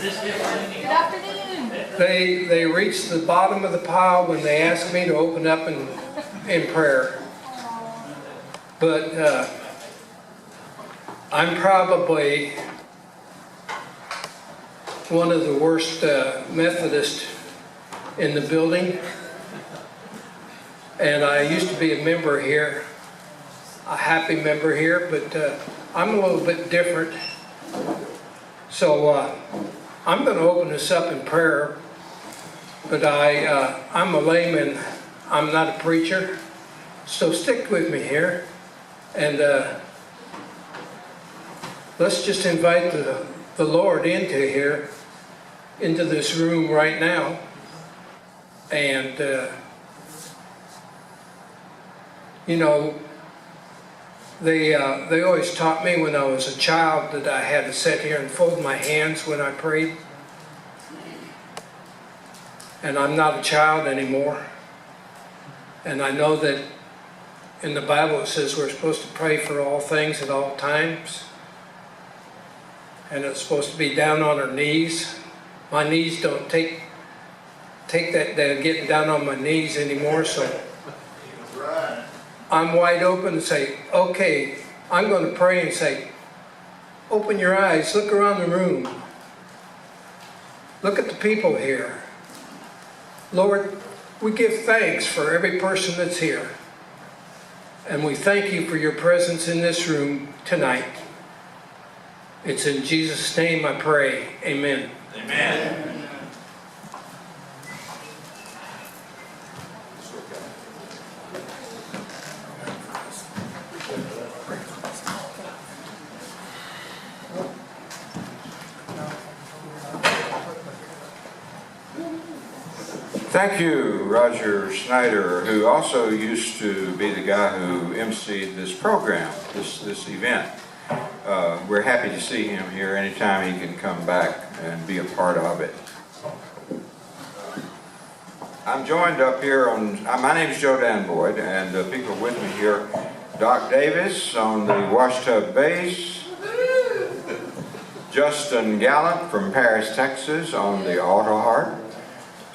Good afternoon. They reached the bottom of the pile when they asked me to open up in prayer. But I'm probably one of the worst Methodists in the building. And I used to be a member here, a happy member here, but I'm a little bit different. So I'm going to open this up in prayer, but I'm a layman. I'm not a preacher, so stick with me here. And let's just invite the Lord into here, into this room right now. And, you know, they always taught me when I was a child that I had to sit here and fold my hands when I prayed. And I'm not a child anymore. And I know that in the Bible it says we're supposed to pray for all things at all times. And it's supposed to be down on our knees. My knees don't take that getting down on my knees anymore, so I'm wide open and say, okay, I'm going to pray and say, open your eyes, look around the room. Look at the people here. Lord, we give thanks for every person that's here. And we thank you for your presence in this room tonight. It's in Jesus' name I pray. Amen. Amen. Thank you, Roger Schneider, who also used to be the guy who emceed this program, this event. We're happy to see him here anytime he can come back and be a part of it. I'm joined up here on, my name is Joe Danboyd, and people with me here, Doc Davis on the washtub bass, Justin Gallant from Paris, Texas on the auto harp,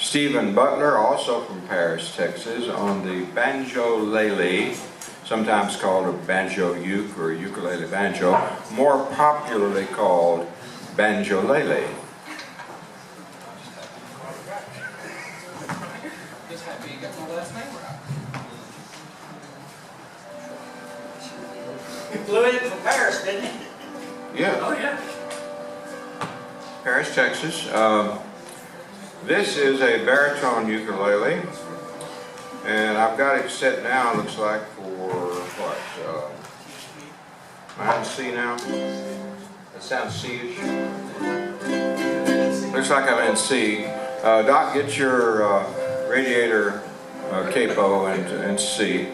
Stephen Butler, also from Paris, Texas, on the banjo-lele, sometimes called a banjo-uke or ukulele banjo, more popularly called banjo-lele. Just happy you got my last name right. You flew in from Paris, didn't you? Yeah. Oh, yeah. Paris, Texas. This is a baritone ukulele, and I've got it set now, looks like, for what? Am I in C now? That sounds C-ish. Looks like I'm in C. Doc, get your radiator capo and C.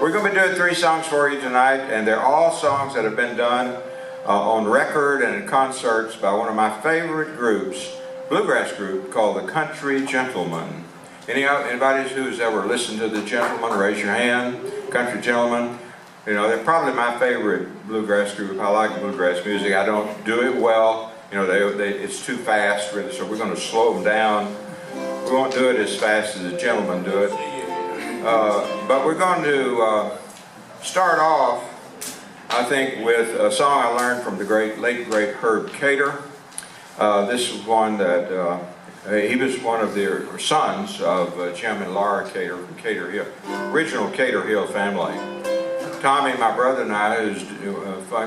We're going to be doing 3 songs for you tonight, and they're all songs that have been done on record and in concerts by one of my favorite groups, Bluegrass group called the Country Gentlemen. Anybody who's ever listened to the Gentlemen, raise your hand. Country Gentlemen. You know, they're probably my favorite bluegrass group. I like bluegrass music. I don't do it well. You know, it's too fast, really, so we're going to slow them down. We won't do it as fast as the Gentlemen do it. But we're going to start off, I think, with a song I learned from the late great Herb Cater. This is one that he was one of the sons of Jim and Laura Cater from Cater Hill, original Cater Hill family. Tommy, my brother, and I, who's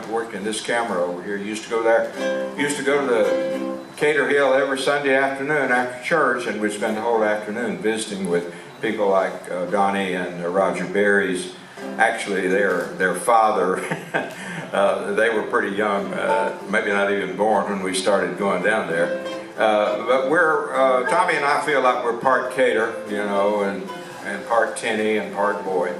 worked in this camera over here, used to go there. Used to go to the Cater Hill every Sunday afternoon after church, and we'd spend the whole afternoon visiting with people like Donnie and Roger Berry's. Actually, their father, they were pretty young, maybe not even born when we started going down there. But Tommy and I feel like we're part Cater, you know, and part Tinney and part boy.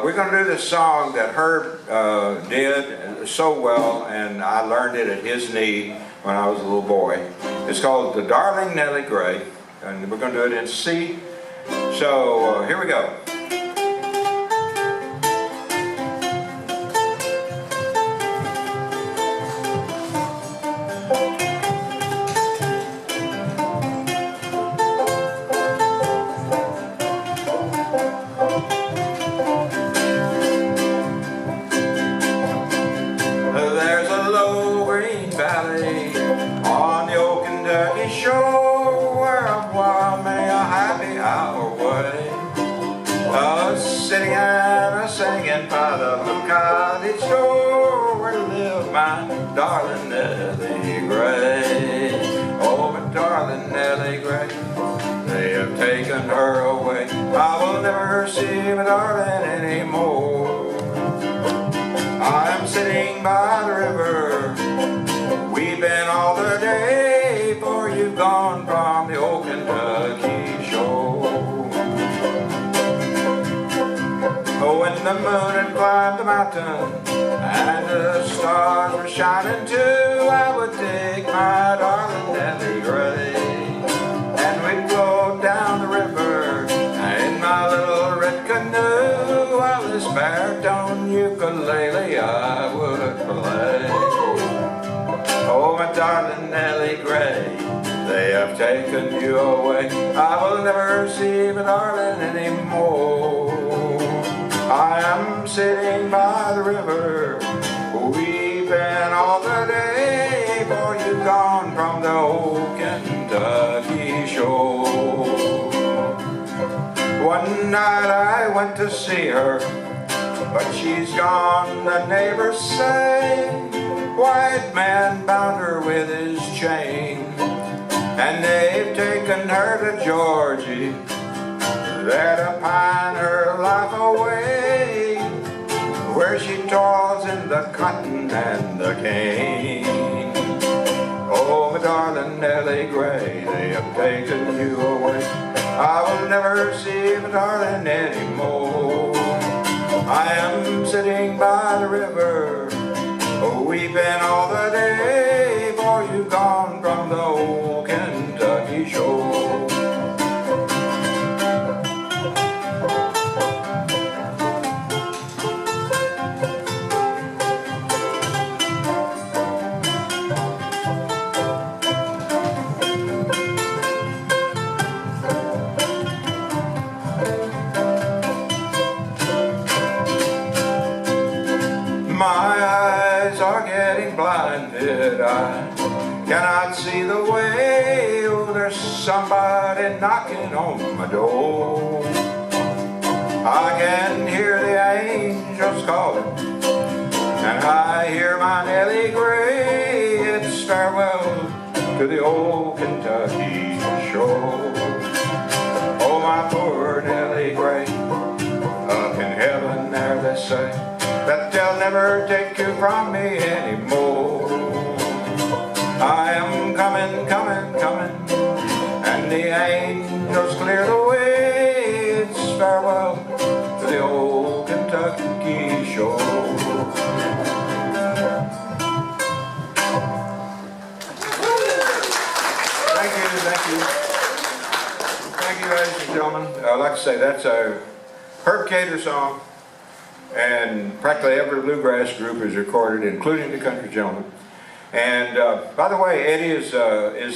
We're going to do this song that Herb did so well, and I learned it at his knee when I was a little boy. It's called The Darling Nellie Gray, and we're going to do it in C. So here we go. was sitting and a-singing by the little cottage door where lived my darling Nellie Gray. Oh, my darling Nellie Gray, they have taken her away. I will never see my darling anymore. I am sitting by the river, weeping all the day, for you've gone from the old Kentucky shore. Oh, when the moon had climbed the mountain and the stars were shining too, I would take my darling Nellie Gray, and we'd go down the river in my little red canoe, while this baritone ukulele I would play. Oh, my darling Nellie Gray, they have taken you away. I will never see my darling anymore. I am sitting by the river, weeping all the day, for you've gone from the old Kentucky shore. One night I went to see her, but she's gone, the neighbors say. White man bound her with his chain, and they've taken her to Georgia, there to pine her life away, where she toils in the cotton and the cane. Oh, my darling Nellie Gray, they have taken you away. I will never see my darling anymore. I am sitting by the river, weeping all the day, for you've gone from the old Kentucky shore. Blinded, I cannot see the way. Oh, there's somebody knocking on my door. I can hear the angels calling, and I hear my Nellie Gray. It's farewell to the old Kentucky shore. Oh, my poor Nellie Gray, up in heaven there they say that they'll never take you from me anymore. I am coming, coming, coming, and the angels clear the way. It's farewell to the old Kentucky shore. Thank you, thank you. Thank you, ladies and gentlemen. Like I say, that's a Herb Cater song. And practically every bluegrass group is recorded, including the Country Gentlemen. And by the way, Eddie, is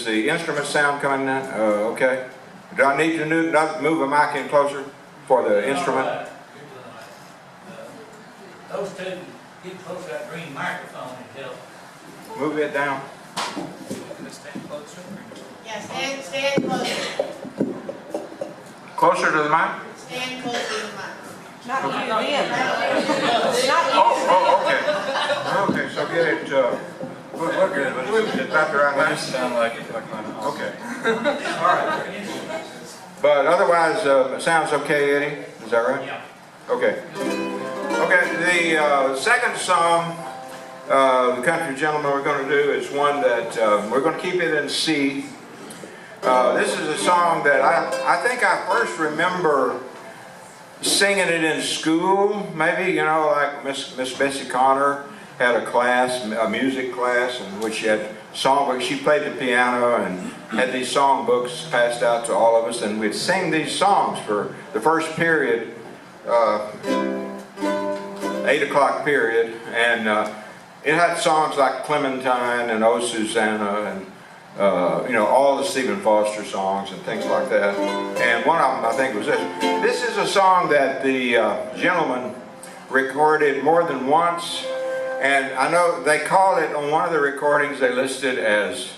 the instrument sound coming in? Okay. Do I need to move a mic in closer for the instrument? Those two, get close to that green microphone and help. Move it down. Stand closer. Yeah, stand closer. Closer to the mic? Stand closer to the mic. Not you, them. Not you. Oh, okay. Okay, so get it, we're good, but it's about the right line? Sound like it, Okay. All right. But otherwise, it sounds okay, Eddie? Is that right? Yeah. Okay. Okay, the second song, the Country Gentlemen we're going to do is one that we're going to keep it in C. This is a song that I think I first remember singing it in school, maybe, you know, like Miss Bessie Connor had a class, a music class, in which she had songbooks. She played the piano and had these songbooks passed out to all of us, and we'd sing these songs for the first period, 8 o'clock period, and it had songs like Clementine and Oh Susanna and you know, all the Stephen Foster songs and things like that. And one of them, I think, was this. This is a song that the gentleman recorded more than once, and I know they call it, on one of the recordings they listed as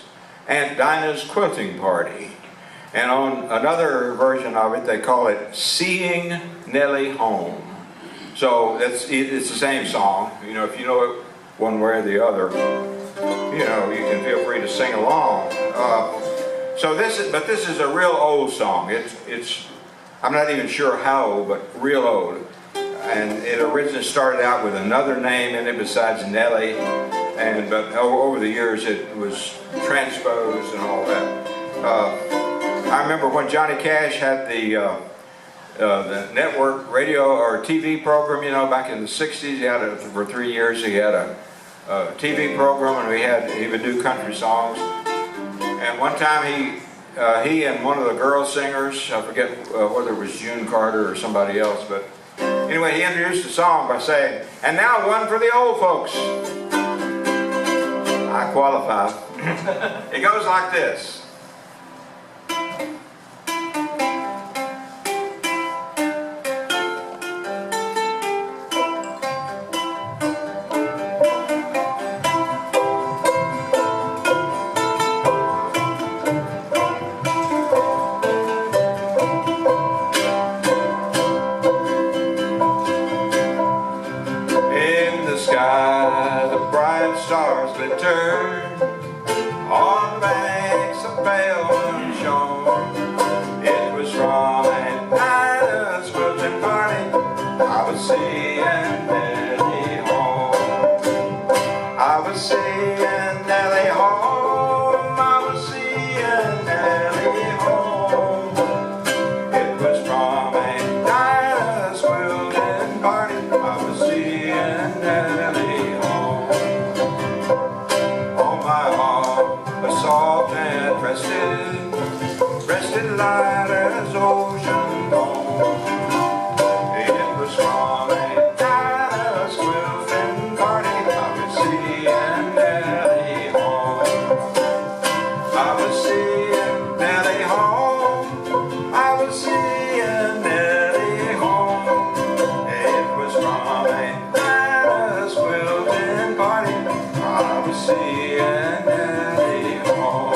Aunt Dinah's Quilting Party. And on another version of it, they call it Seeing Nellie Home. So it's the same song. You know, if you know it one way or the other, you know, you can feel free to sing along. But this is a real old song. I'm not even sure how old, but real old. And it originally started out with another name in it besides Nellie, but over the years it was transposed and all that. I remember when Johnny Cash had the network radio or TV program, you know, back in the 60s. He had it for 3 years. He had a TV program, and he would do country songs. And one time he and one of the girl singers, I forget whether it was June Carter or somebody else, but anyway, he introduced the song by saying, "And now one for the old folks." I qualify. It goes like this. Stars glitter on the banks of Belgium shore. It was from a night of quilting party I was seeing Nellie home. I was seeing Nellie home. I was seeing Nellie home. It was from a night of quilting party I was seeing Nellie home. Soft and rested light as ocean bone. It was from a night quilting party I was seeing Nellie home. I was seeing Nellie home. I was seeing Nellie home. It was from a night quilting party I was seeing Nellie home.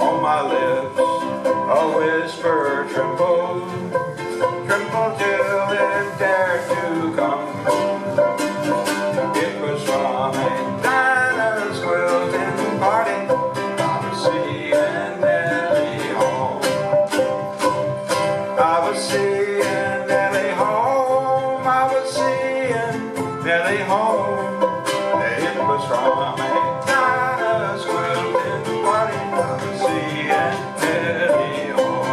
On my lips a whisper trembled till it dared to come. It was from a diners quilting party I was seeing Nellie home. I was seeing Nellie home. I was seeing Nellie home. It was from a diners quilting party I was seeing Nellie home.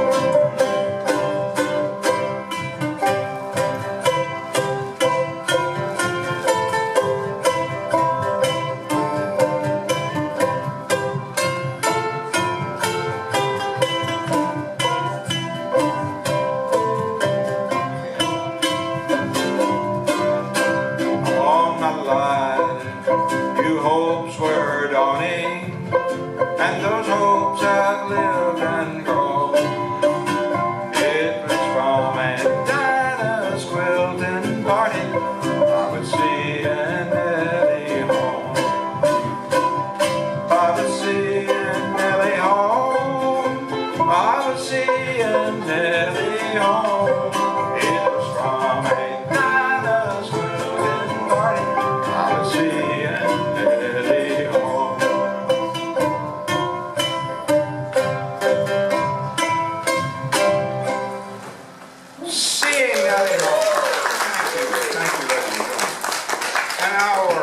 All my life, new hopes were dawning, and those hopes have lived and grown. It was from a diners quilting party I was seeing Nellie home. I was seeing Nellie home. I was seeing Nellie home. It was from a diners quilting party I was seeing Nellie home. Seeing Nellie home. Thank you, ladies and gentlemen. And our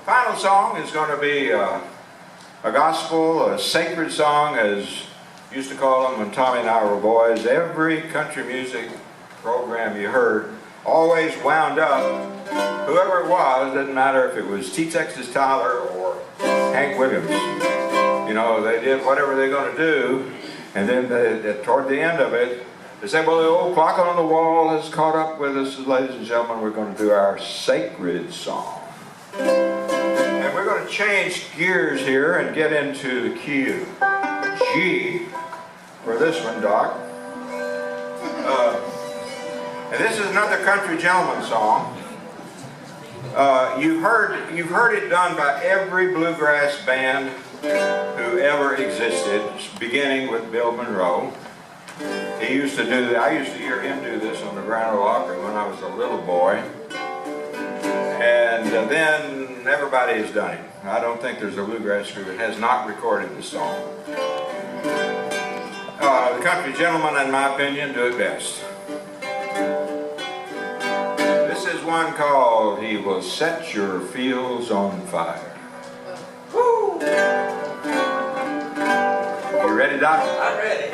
final song is going to be a gospel, a sacred song, as used to call them when Tommy and I were boys. Every country music program you heard always wound up, whoever it was, doesn't matter if it was T. Texas Tyler or Hank Williams. You know, they did whatever they're going to do, and then toward the end of it, they said, well, the old clock on the wall has caught up with us, ladies and gentlemen. We're going to do our sacred song. And we're going to change gears here and get into the key of G for this one, Doc. And this is another country gentleman song. You've heard it done by every bluegrass band who ever existed, beginning with Bill Monroe. He used to do that. I used to hear him do this on the Grand Ole Opry when I was a little boy. And then everybody has done it. I don't think there's a bluegrass group that has not recorded the song. The country gentlemen, in my opinion, do it best. This is one called "He Will Set Your Fields on Fire." Woo! You ready, Doc? I'm ready.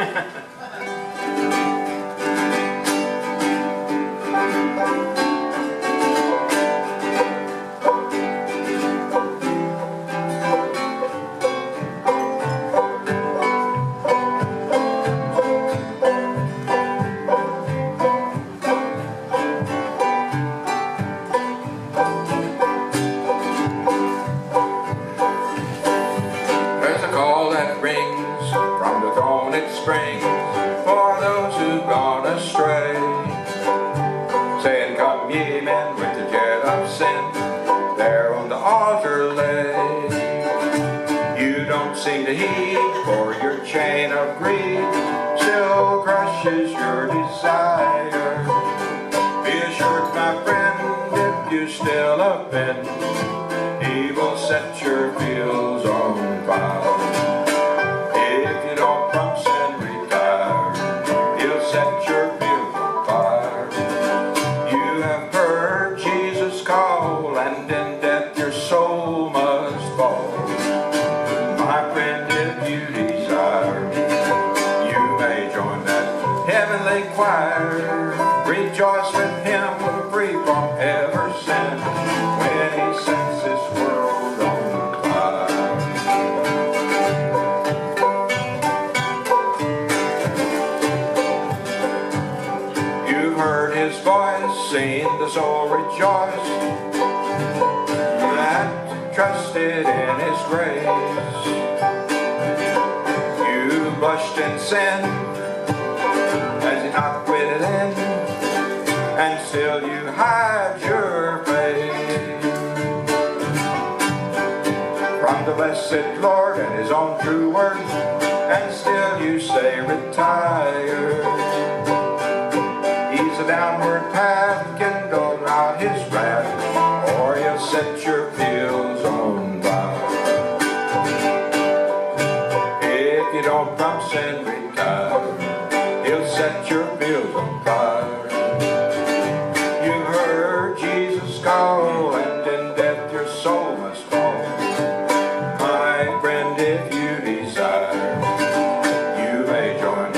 Springs for those who've gone astray, saying, "Come ye men with the jet of sin, there on the altar lay. You don't seem to heed, for your chain of greed still crushes your desire. Be assured, my friend, if you still offend, He will set your fields on fire. If you don't from sin retire, He'll set your fields on fire. You have heard Jesus call, and in death your soul must fall. My friend, if you desire, you may join that heavenly choir. Rejoice with Him, free from every sin, when He sets this world on fire. You've heard His voice, seen the soul rejoice, that trusted in His grace. You blushed in sin, as He not quitted in, and still you hide your face from the blessed Lord and His own true word, and still you say retire. He's a downward path, kindle not His wrath, or He'll set your fields on fire. If you don't from sin retire, He'll set your fields on fire. You've heard Jesus call, and in death your soul must fall. My friend, if you desire, you may join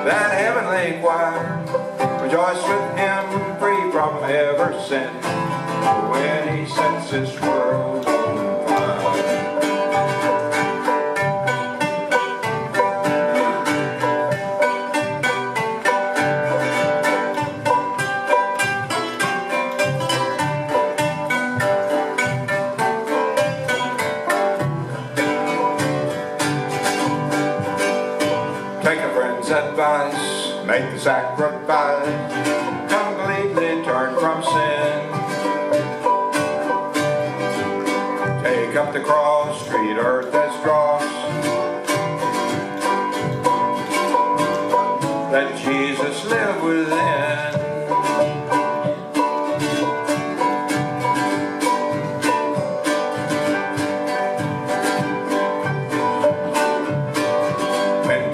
that heavenly choir. Rejoice with Him, free from every sin, when He sets this world on fire. Take a friend's advice, make the sacrifice, completely turn from sin. Take up the cross, treat earth as dross. Let Jesus live within.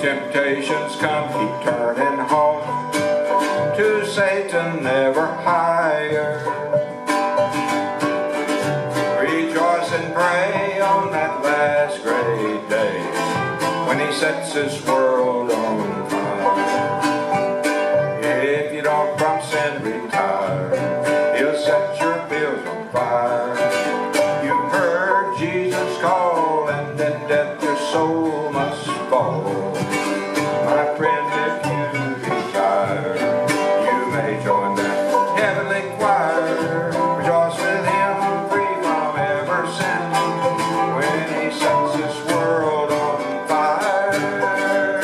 Temptations come, keep turning home to Satan, never higher. Rejoice and pray on that last great day, when He sets this world on fire. If you don't from sin retire, He'll set your fields on fire. You've heard Jesus call, and in death your soul must fall. My friend, if you desire, you may join that heavenly choir. Rejoice with Him, free from every sin, when He sets this world on fire.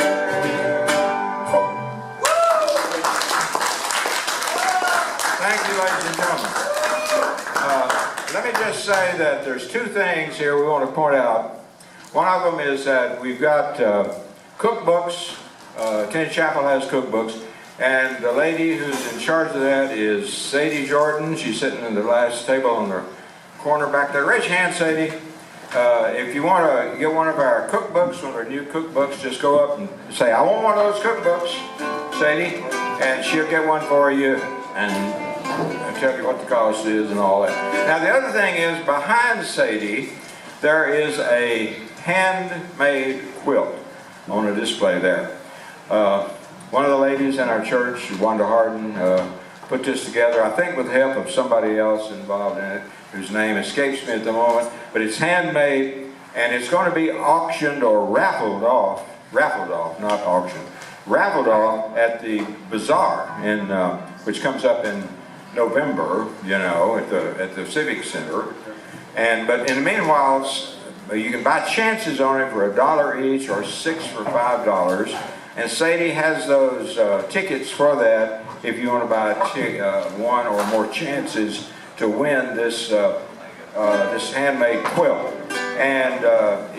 say that there's two things here we want to point out. One of them is that we've got cookbooks. Tinney Chapel has cookbooks. And the lady who's in charge of that is Sadie Jordan. She's sitting in the last table on the corner back there. Raise your hand, Sadie. If you want to get one of our cookbooks, one of our new cookbooks, just go up and say, I want one of those cookbooks, Sadie, and she'll get one for you and tell you what the cost is and all that. Now the other thing is, behind Sadie, there is a handmade quilt on a display there. One of the ladies in our church, Wanda Harden, put this together, I think with the help of somebody else involved in it, whose name escapes me at the moment, but it's handmade, and it's going to be auctioned or raffled off, not auctioned, raffled off at the bazaar, which comes up in November, you know, at the Civic Center. But in the meanwhile, you can buy chances on it for $1 each or 6 for $5. And Sadie has those tickets for that if you want to buy one or more chances to win this this handmade quilt. And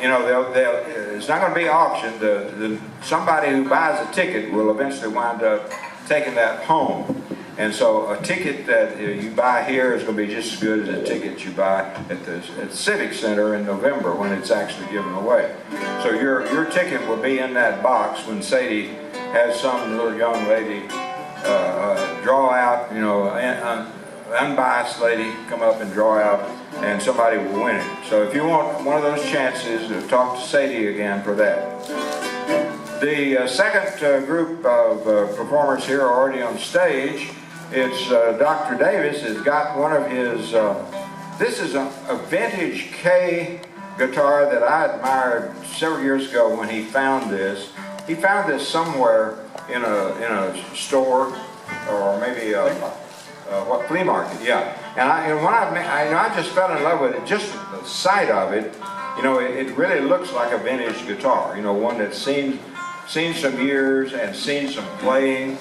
you know, it's not going to be auctioned. Somebody who buys a ticket will eventually wind up taking that home. And so a ticket that you buy here is going to be just as good as a ticket you buy at the Civic Center in November when it's actually given away. So your ticket will be in that box when Sadie has some little young lady draw out, you know, unbiased lady come up and draw out, and somebody will win it. So if you want one of those chances, talk to Sadie again for that. The second group of performers here are already on stage. It's Dr. Davis has got one of his, this is a vintage K guitar that I admired several years ago when he found this. He found this somewhere in a store or maybe what, flea market, yeah. And when I just fell in love with it, just the sight of it, you know, it really looks like a vintage guitar, you know, one that's seen some years and seen some playing,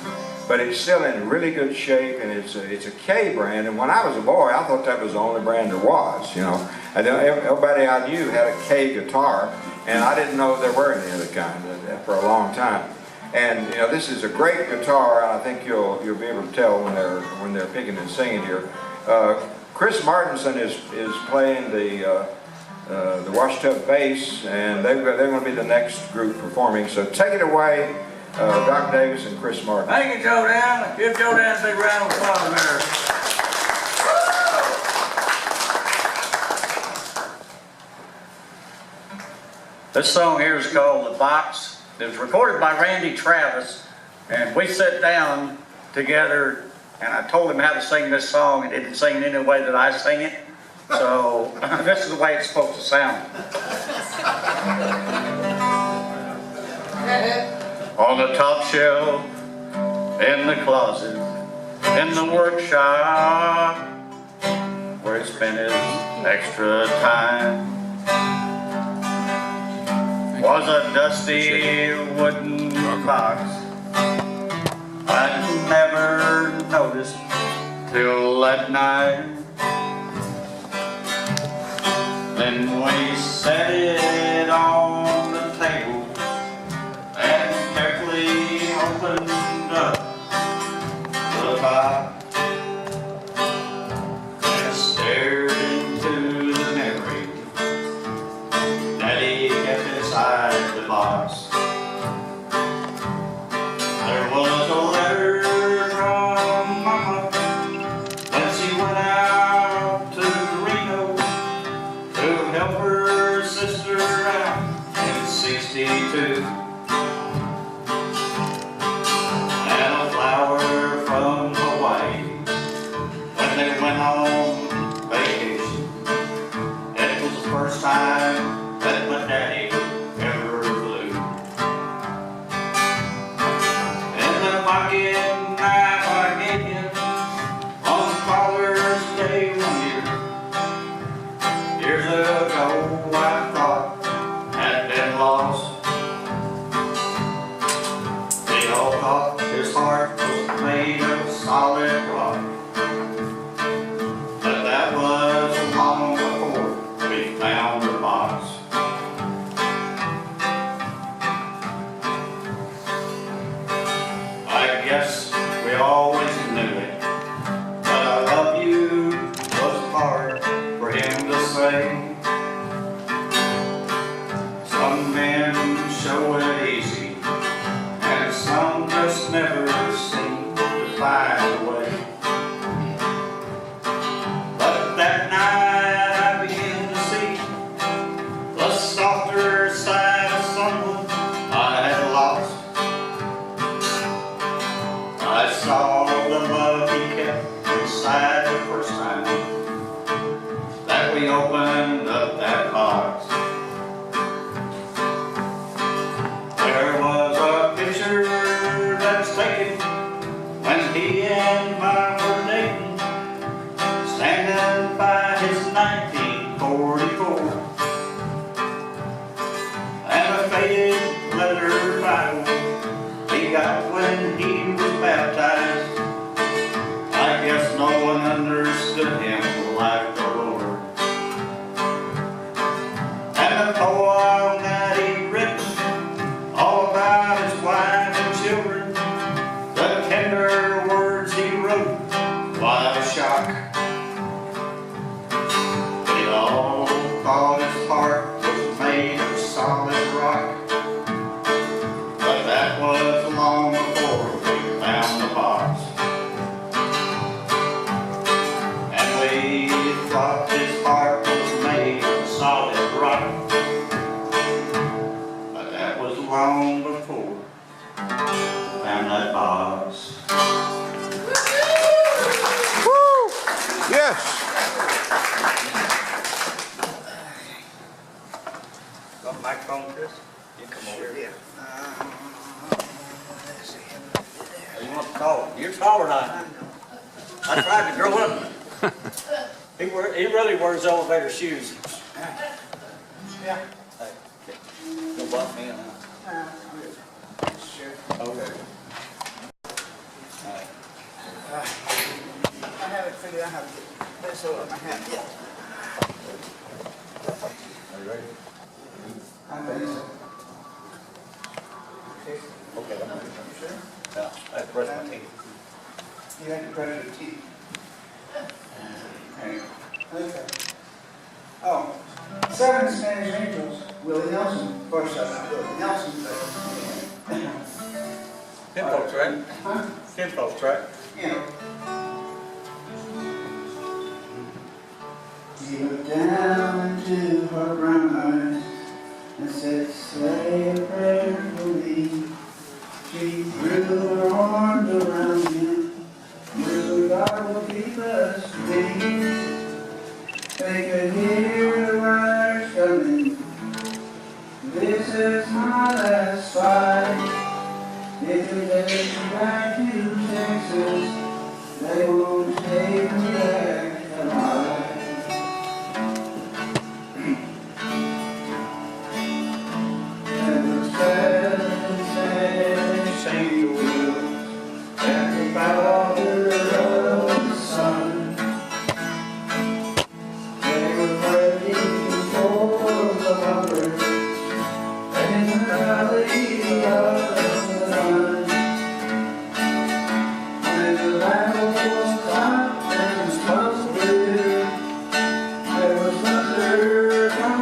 but it's still in really good shape, and it's a K brand. And when I was a boy, I thought that was the only brand there was, you know. Everybody I knew had a K guitar, and I didn't know there were any other kind for a long time. And you know, this is a great guitar, and I think you'll be able to tell when they're picking and singing here. Kris Martinson is playing the washtub bass, and they're going to be the next group performing. So take it away, Dr. Davis and Kris Martinson. Thank you, Joe Dan. Give Joe Dan a big round of applause there. This song here is called The Box. It was recorded by Randy Travis, and we sat down together, and I told him how to sing this song, and he didn't sing it any way that I sing it. So this is the way it's supposed to sound. On the top shelf, in the closet, in the workshop, where he spent his extra time, was a dusty wooden box I never noticed till that night. Then we set it on the table and carefully opened up the box and stared into the memory that he kept inside the box. There was a letter from Mama when she went out to Reno to help her sister out in '62. And a flower from Hawaii when they went on vacation. It was the first time that my daddy ever flew. And the pocket knife I gave him on Father's Day one year. Years ago I thought had been lost. They all thought his heart was made of solid rock, but that was long before guess we always knew it. But I love you was hard for him to say. Some men show it easy, and some just never seem to find a way. But that night I began to see the softer side of someone I had lost. I saw the love he kept inside the first time that we opened up that box. There was a picture that's taken when he and I were dating, standing by his 1944, and a faded leather Bible he got when he was baptized. I guess no one understood him like the Lord. And the poem that he'd written, all about his wife and children, the tender words he wrote, what a shock. We all thought his heart was made of solid rock, but that was long before we found the box. And we thought his heart was made of solid rock, but that was long before we found that box. Yes. Got the microphone, Chris? You come over here. You want to call him? You're taller than I am. I tried to grow up. He really wears elevator shoes. Yeah. Hey, don't bump me, huh? Sure. Okay. All right. I haven't figured out how to get this over my hand yet. Are you ready? I'm ready. Okay. Okay, I'm ready. You sure? Yeah, I have to brush my teeth. You have to brush your teeth. Hey. Okay. Oh, 7 Spanish Angels, Willie Nelson. Of course, I'm not Willie Nelson, but... Ten folks, right? Huh? 10 folks, right? Yeah. He looked down into her brown eyes and said, say a prayer for me. She threw her arms around him. Knew God will keep us free. They could hear the riders coming. This is my last fight. If they take me back to Texas, they won't take me back alive. And the sad angels at the Father of the Son, they were praying for the lovers in the valley of the Sun. When the battle was stopped and the smoke cleared, there was thunder from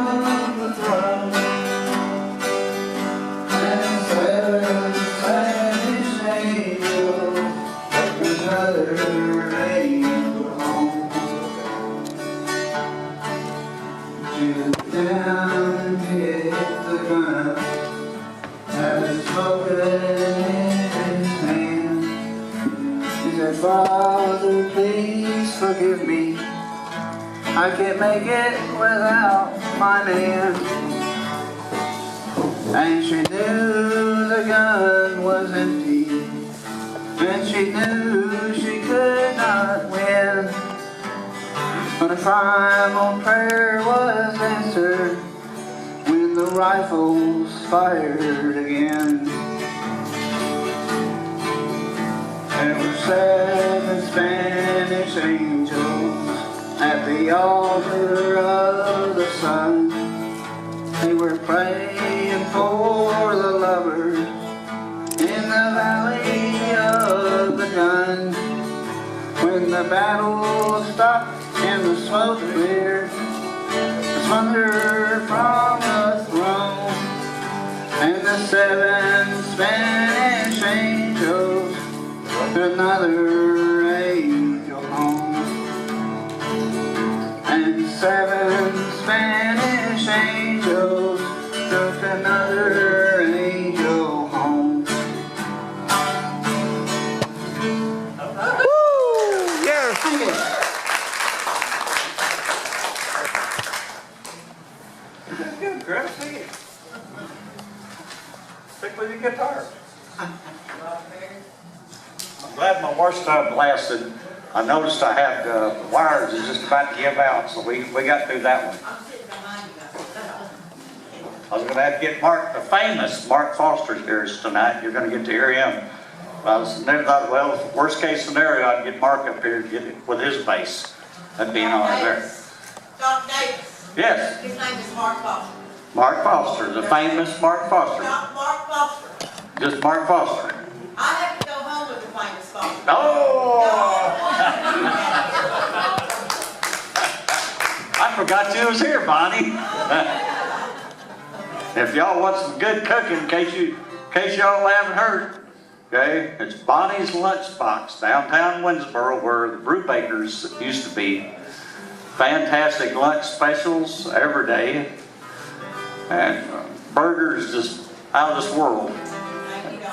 the throne, and 7 Spanish angels took another angel home. She down and hit the gun that was smoking in his hand. He said, Father, please forgive me. I can't make it without my man. And she knew the gun was empty, and she knew she could not win. But a primal prayer was answered when the rifles fired again. There were 7 Spanish angels at the altar of the sun. They were praying for the lovers in the valley of the battle stopped and the smoke cleared, the thunder from the throne, and the 7 Spanish angels took another angel home. And 7 Spanish angels took another angel home. Woo! Yeah, sing it. Good, Kris, sing it. Stick with your guitar. I'm glad my wash tub lasted. I noticed I had wires is just about to give out, so we got through that one. I was going to have to get Mark, the famous Mark Foster here tonight. You're going to get to hear him. I never thought, well, worst case scenario, I'd get Mark up here to get it with his bass. That'd be an honor there. Doc Davis. Yes, His name is Mark Foster. Mark Foster, the famous Mark Foster. Not Mark Foster. Just Mark Foster. I have to go home with the famous Foster. Oh! I forgot you was here, Bonnie. If y'all want some good cooking, in case y'all haven't heard, okay, it's Bonnie's Lunchbox, downtown Winsboro, where the Brewbakers used to be. Fantastic lunch specials every day, and burgers just out of this world.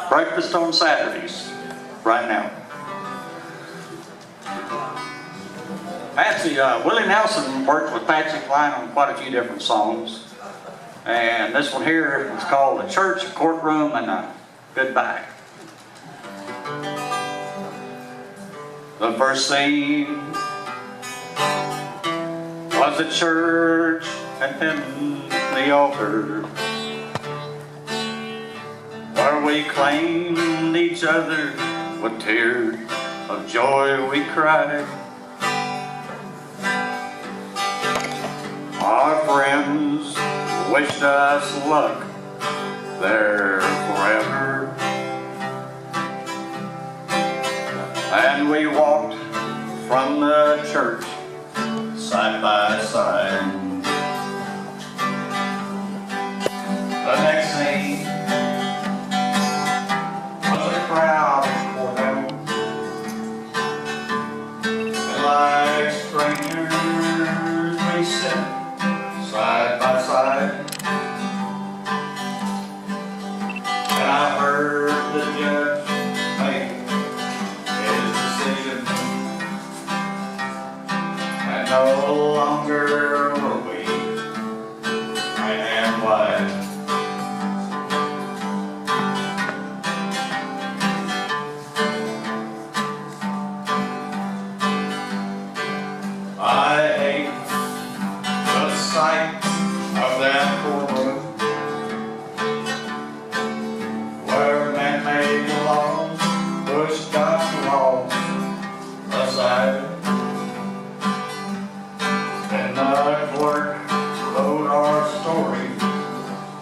Breakfast on Saturdays, right now. Patsy, Willie Nelson worked with Patsy Cline on quite a few different songs. And this one here is called A Church, a Courtroom, and a Goodbye. The first scene was a church, and then the altar, where we claimed each other with tears of joy we cried. Our friends wished us luck there forever, and we walked from the church side by side. The next scene was a crowd poured out, and like strangers we sat side by side. And I heard the judge make his decision, and no longer were we right and wide. I hate the sight of that courtroom, where man-made laws push God's laws aside. And the court wrote our story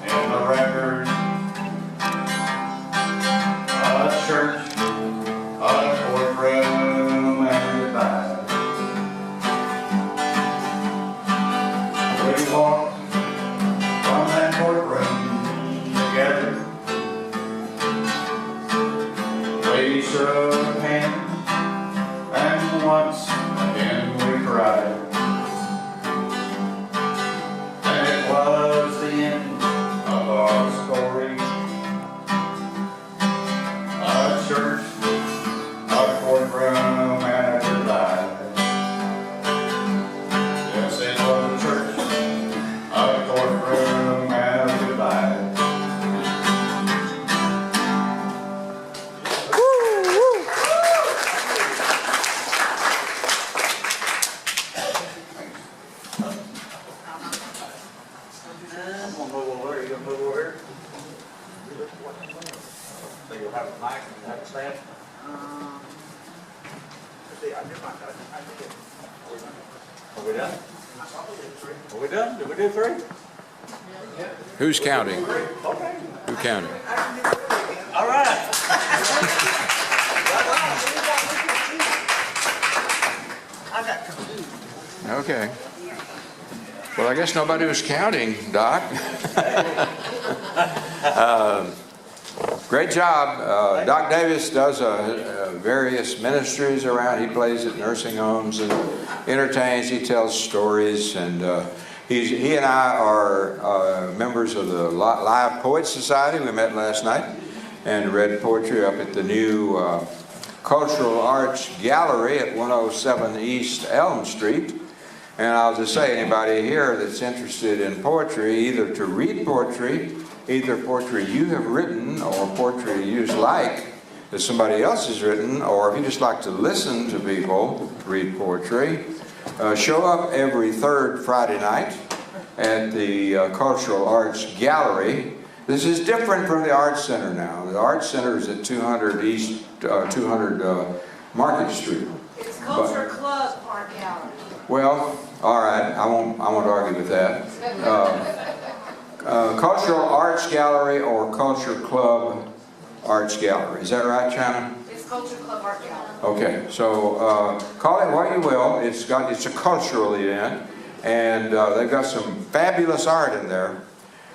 in the record. A church, a courtroom, and goodbye. We walked from that courtroom together. We shook hands, and once again we cried. And it was the end of our story. A church, a courtroom, and a goodbye. Yes, it was a church, a courtroom, and a goodbye. I'm gonna move over here. You gonna move over here? So you'll have a mic and have a stand? Are we done? Are we done? Did we do 3? Who's counting? Okay. Who counted? All right. Okay. Well, I guess nobody was counting, Doc. Great job. Doc Davis does various ministries around. He plays at nursing homes and entertains. He tells stories, and he and I are members of the Live Poets Society. We met last night and read poetry up at the new Cultural Arts Gallery at 107 East Elm Street. And I'll just say, anybody here that's interested in poetry, either to read poetry, either poetry you have written or poetry you like that somebody else has written, or if you just like to listen to people read poetry, show up every third Friday night at the Cultural Arts Gallery. This is different from the Arts Center now. The Arts Center is at 200 East, 200 Market Street. It's Culture Club Art Gallery. Well, all right, I won't argue with that. Cultural Arts Gallery or Culture Club Arts Gallery. Is that right, China? It's Culture Club Art Gallery. Okay, so call it what you will. It's a cultural event, and they've got some fabulous art in there.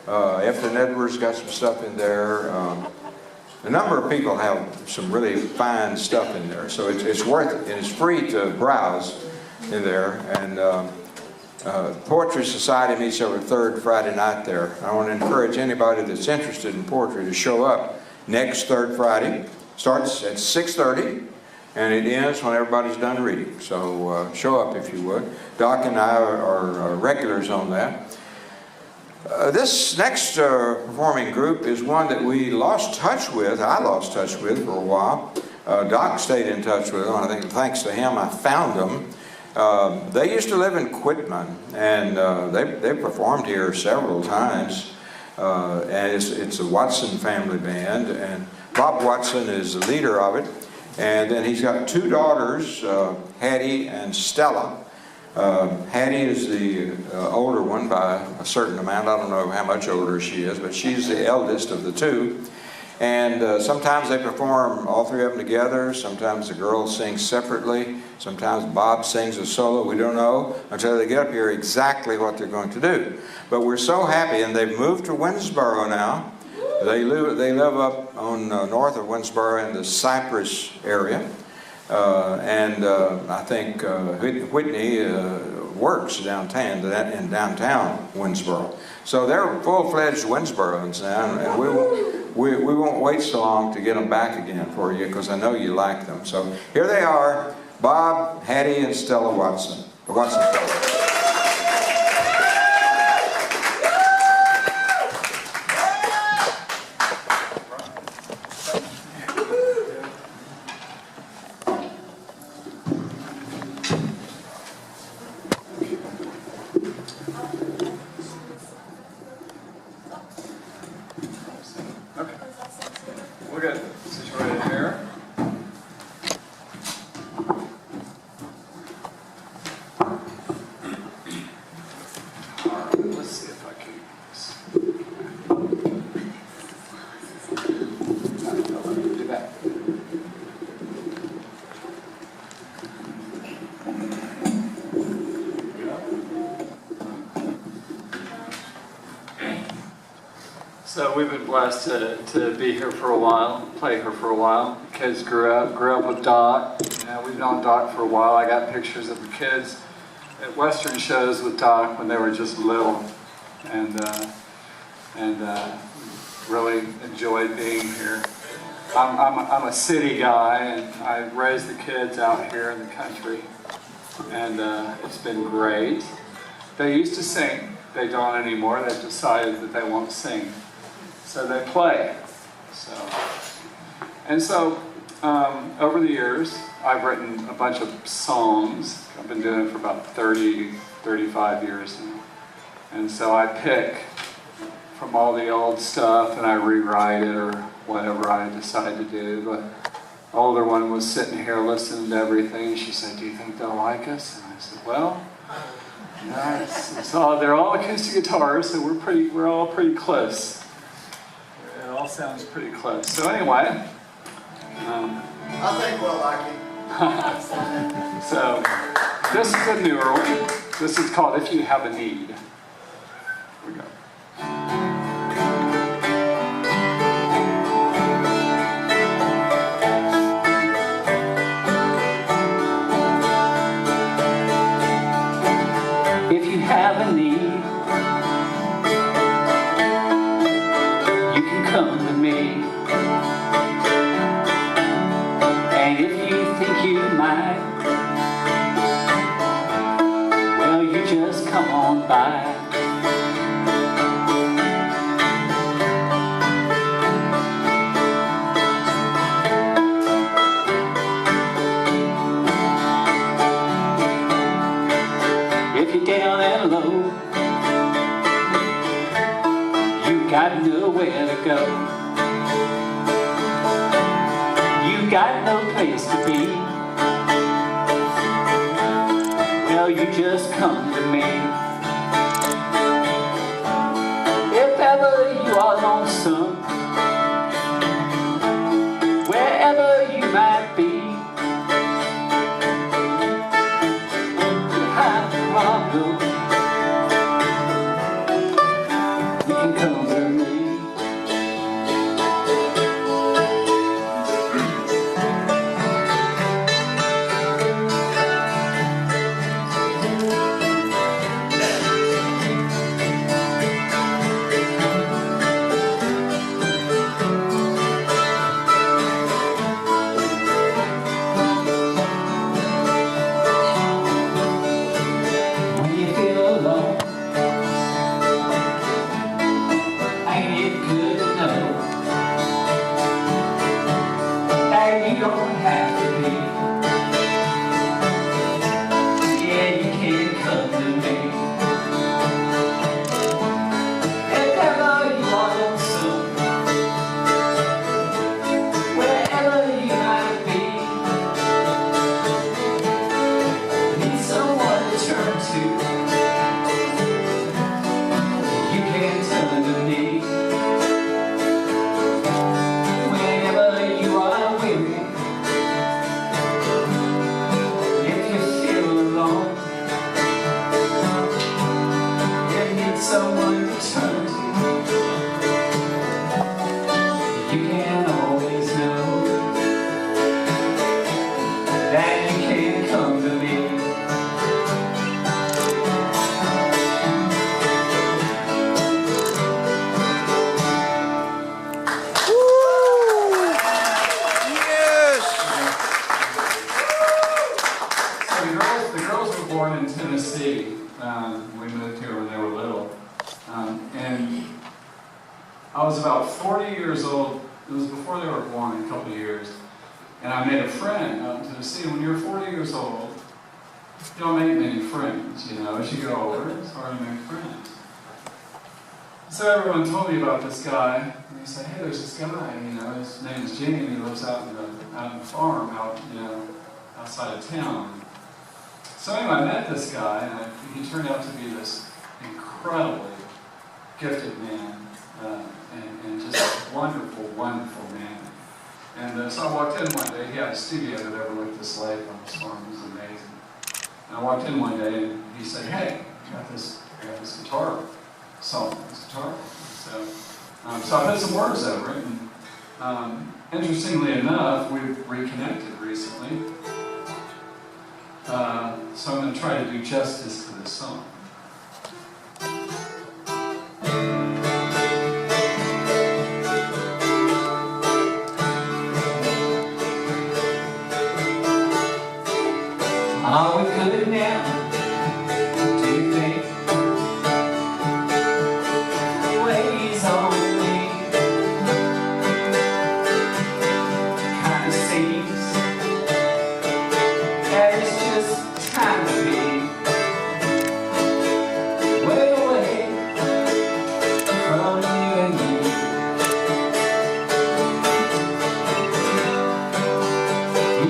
Efton Edwards got some stuff in there. A number of people have some really fine stuff in there, so it's worth it, and it's free to browse in there. And Poetry Society meets every third Friday night there. I want to encourage anybody that's interested in poetry to show up next third Friday. Starts at 6:30 and it ends when everybody's done reading. So show up if you would. Doc and I are regulars on that. This next performing group is one that we lost touch with. I lost touch with for a while. Doc stayed in touch with them. I think thanks to him I found them. They used to live in Quitman, and they performed here several times. And it's a Watson family band, and Bob Watson is the leader of it. And then he's got two daughters, Hattie and Stella. Hattie is the older one by a certain amount. I don't know how much older she is, but she's the eldest of the two. And sometimes they perform all three of them together. Sometimes the girls sing separately. Sometimes Bob sings a solo. We don't know until they get up here exactly what they're going to do. But we're so happy, and they've moved to Winsboro now. They live up on north of Winsboro in the Cypress area. I think Whitney works downtown in downtown Winsboro. So they're full-fledged Winsboroans now, and we won't wait so long to get them back again for you, because I know you like them. So here they are, Bob, Hattie, and Stella Watson. The Watson Stella. We'll get situated here. All right, let's see if I can do this. Do that. So we've been blessed to be here for a while, play here for a while. The kids grew up with Doc. We've known Doc for a while. I got pictures of the kids at Western shows with Doc when they were just little, and really enjoyed being here. I'm a city guy, and I raised the kids out here in the country, and it's been great. They used to sing. They don't anymore. They've decided that they won't sing. So they play. So over the years, I've written a bunch of songs. I've been doing it for about 30, 35 years now. And so I pick from all the old stuff and I rewrite it or whatever I decide to do. But the older one was sitting here listening to everything. She said, "Do you think they'll like us?" And I said, "Well, so they're all acoustic guitars, so we're all pretty close. It all sounds pretty close." So anyway, I think we'll like it. So This is a newer one. This is called If You Have a Need. Here we go. If you have a need, you can come to me. And if you think you might, well, you just come on by. If you're down and low, you got nowhere to go. You got no place to be. Well, you just come to me. If ever you are lonesome, wherever you might be, problem, you can come to me. When you feel alone, ain't it good to know that you don't have to be? Yeah, you can come to me. If ever you are lonesome, wherever you might be, need someone to turn to, you can turn to me. Whenever you are weary, if you feel alone, you need someone to turn to, you can always know that you can come to me. So the girls were born in Tennessee. We moved here when they were little. And I was about 40 years old. It was before they were born, a couple of years. And I made a friend out in Tennessee. When you're 40 years old, you don't make many friends, you know. As you get older, it's hard to make friends. So everyone told me about this guy. And they said, hey, there's this guy, you know, his name is Jimmy, and he lives out in the farm, you know, outside of town. So anyway, I met this guy, and he turned out to be this incredibly gifted man, and just a wonderful, wonderful man. And so I walked in one day. He had a studio that overlooked this lake on his farm. It was amazing. And I walked in one day, and he said, "Hey, I got this guitar song, this guitar." So I put some words over it, and interestingly enough, we've reconnected recently. So I'm going to try to do justice to this song. Are we good now? Do you think? Ways on me kind of seems that it's just time to be way away from you and me.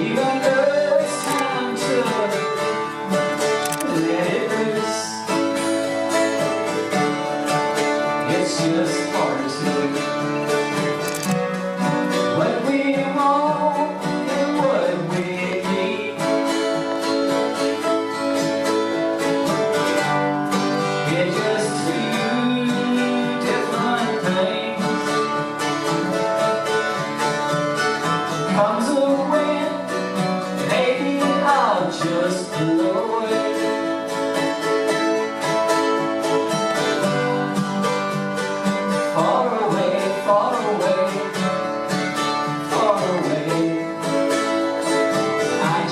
Even though it's time to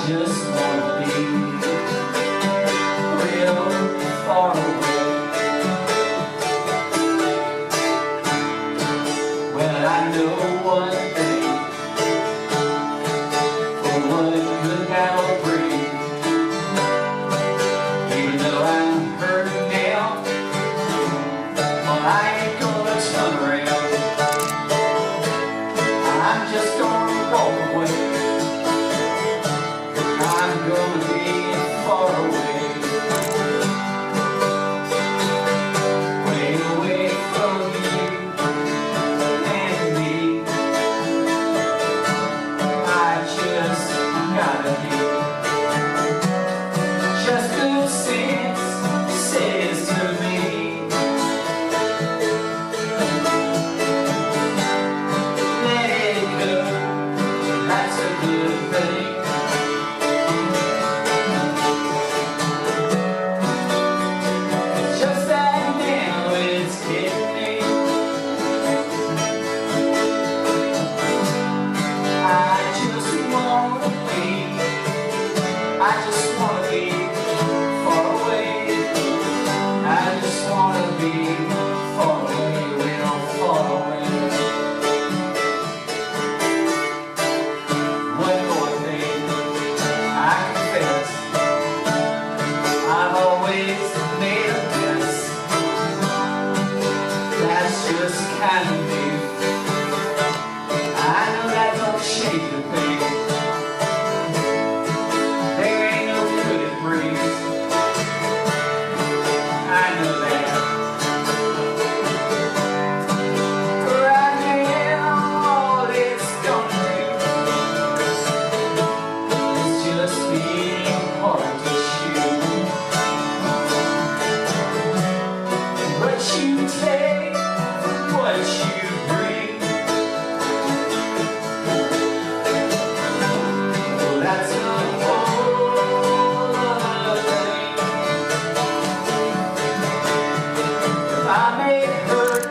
just wanna be real far away. Well, I know one thing, for what good that'll bring. Even though I'm hurting now, well, I ain't gonna turn around. I'm just gonna walk away. I'm gonna be far away, way away from you and me. I just gotta be. Just good sense says to me, let it go, that's a good thing. Just that now it's hitting me. I just wanna be far away. I just wanna be far away, real far away. One more thing, I confess, I've always made a mess. That's just kind of me. I know that don't shake the thing. There ain't no good breeze. I know that. Right now, all it's gonna do is just be hard to shoot. But you take what you bring. Well, that's a whole other thing. If I made it hurt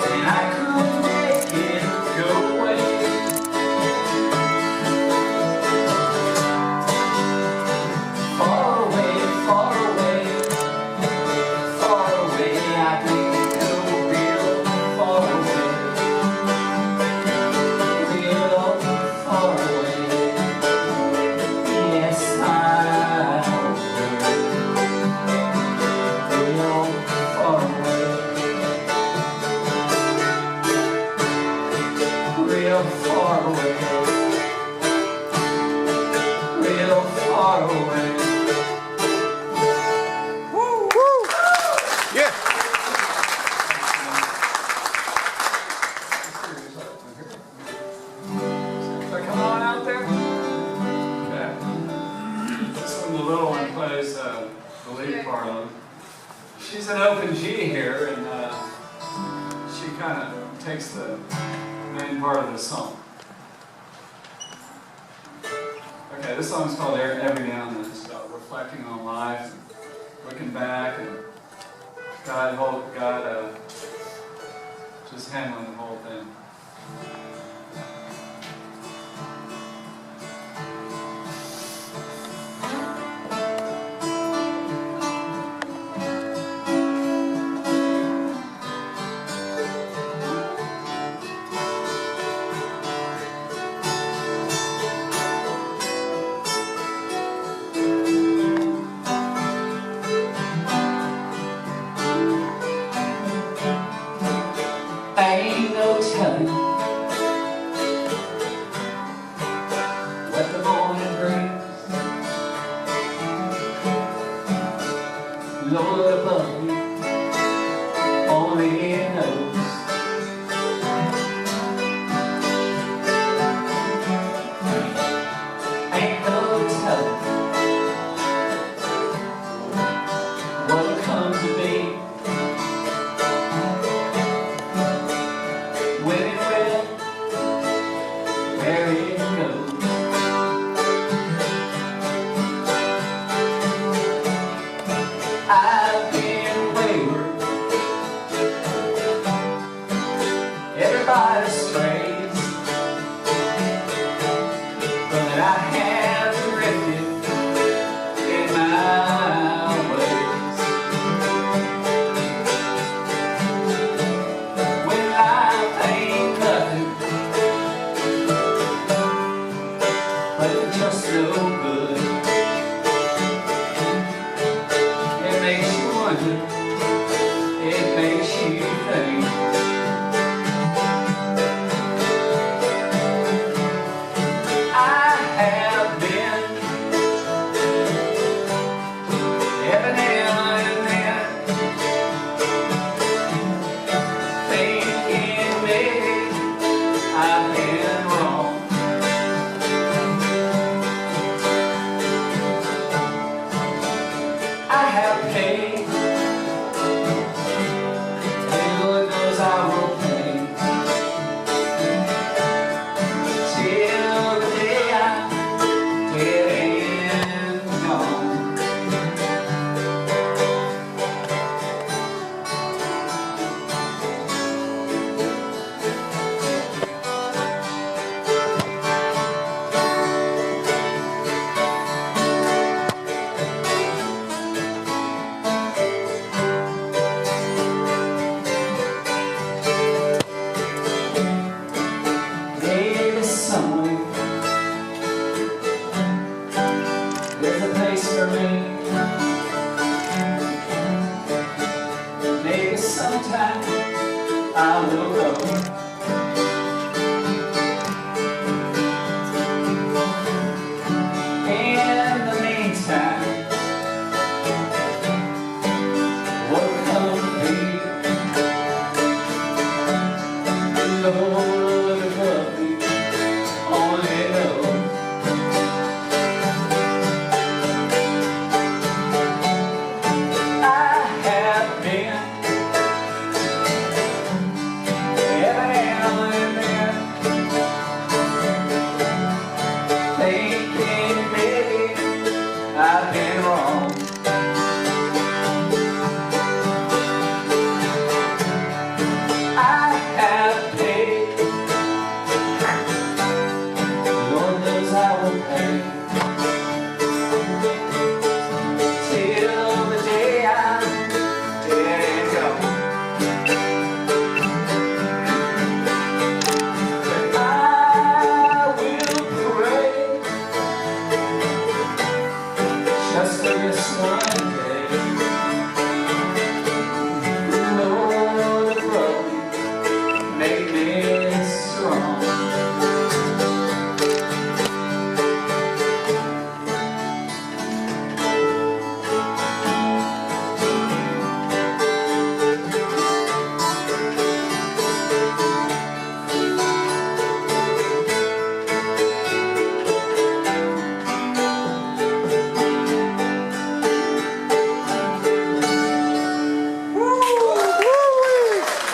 and I couldn't make it go away, far away, far away, far away, I think go real far away, real far away. Yes, I will, real far away, real far away, real far away. Yeah. So come on out there. Okay. This one, the little one plays the lead part of it. She's an open G here, and she kind of takes the main part of the song. Okay, this song's called Every Now and Then. It's about reflecting on life, and looking back, and God just handling the whole thing. Ain't no telling what the morning brings. Lord above me, only He knows. Ain't no telling what'll come to be. When it will, there it goes. I've just no good. It makes you wonder, it makes you think. I have been every now and then thinking maybe I've been wrong. I have paid, and Lord knows I will pay, till the day I'm dead and gone. Maybe somewhere there's a place for me. Maybe sometime I will go. In the meantime, what come me? Lord above me, only knows. I have been every now and then thinking maybe I've been wrong. I have paid, Lord knows I will pay, till the day I'm dead and gone. But I will pray just for this one day. Lord above me, make me strong.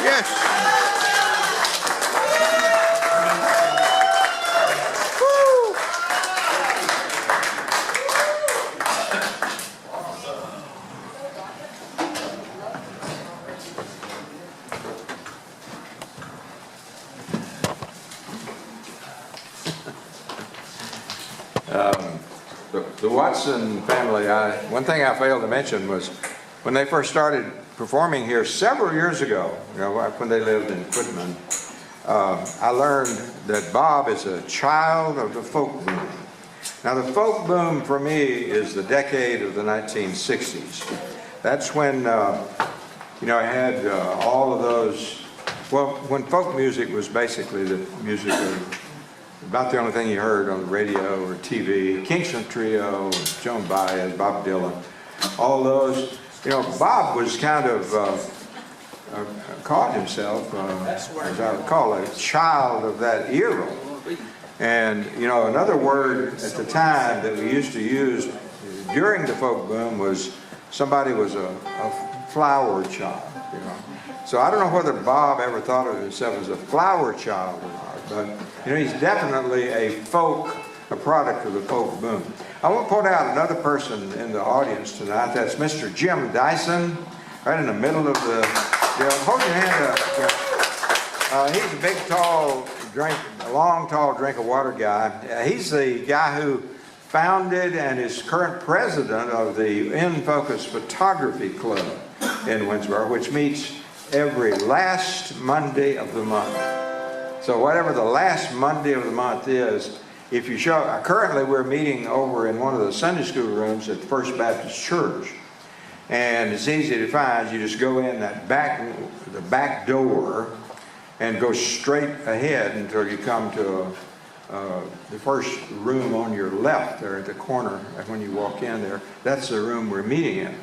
Yes. The Watson family, one thing I failed to mention was when they first started performing here several years ago, when they lived in Quitman, I learned that Bob is a child of the folk boom. Now the folk boom for me is the decade of the 1960s. That's when, I had all of those, when folk music was basically the music of about the only thing you heard on the radio or TV. Kingston Trio, Joan Baez, Bob Dylan, all those. Bob was kind of called himself, as I recall, a child of that era. And another word at the time that we used to use during the folk boom was somebody was a flower child. So I don't know whether Bob ever thought of himself as a flower child or not. But he's definitely a product of the folk boom. I want to point out another person in the audience tonight. That's Mr. Jim Dyson, right in the middle of the. Hold your hand up. He's a big, tall long, tall drink of water guy. He's the guy who founded and is current president of the In Focus Photography Club in Winsboro, which meets every last Monday of the month. So whatever the last Monday of the month is, if you show, currently we're meeting over in one of the Sunday school rooms at First Baptist Church. And it's easy to find. You just go in the back door and go straight ahead until you come to the first room on your left there at the corner. When you walk in there, that's the room we're meeting in.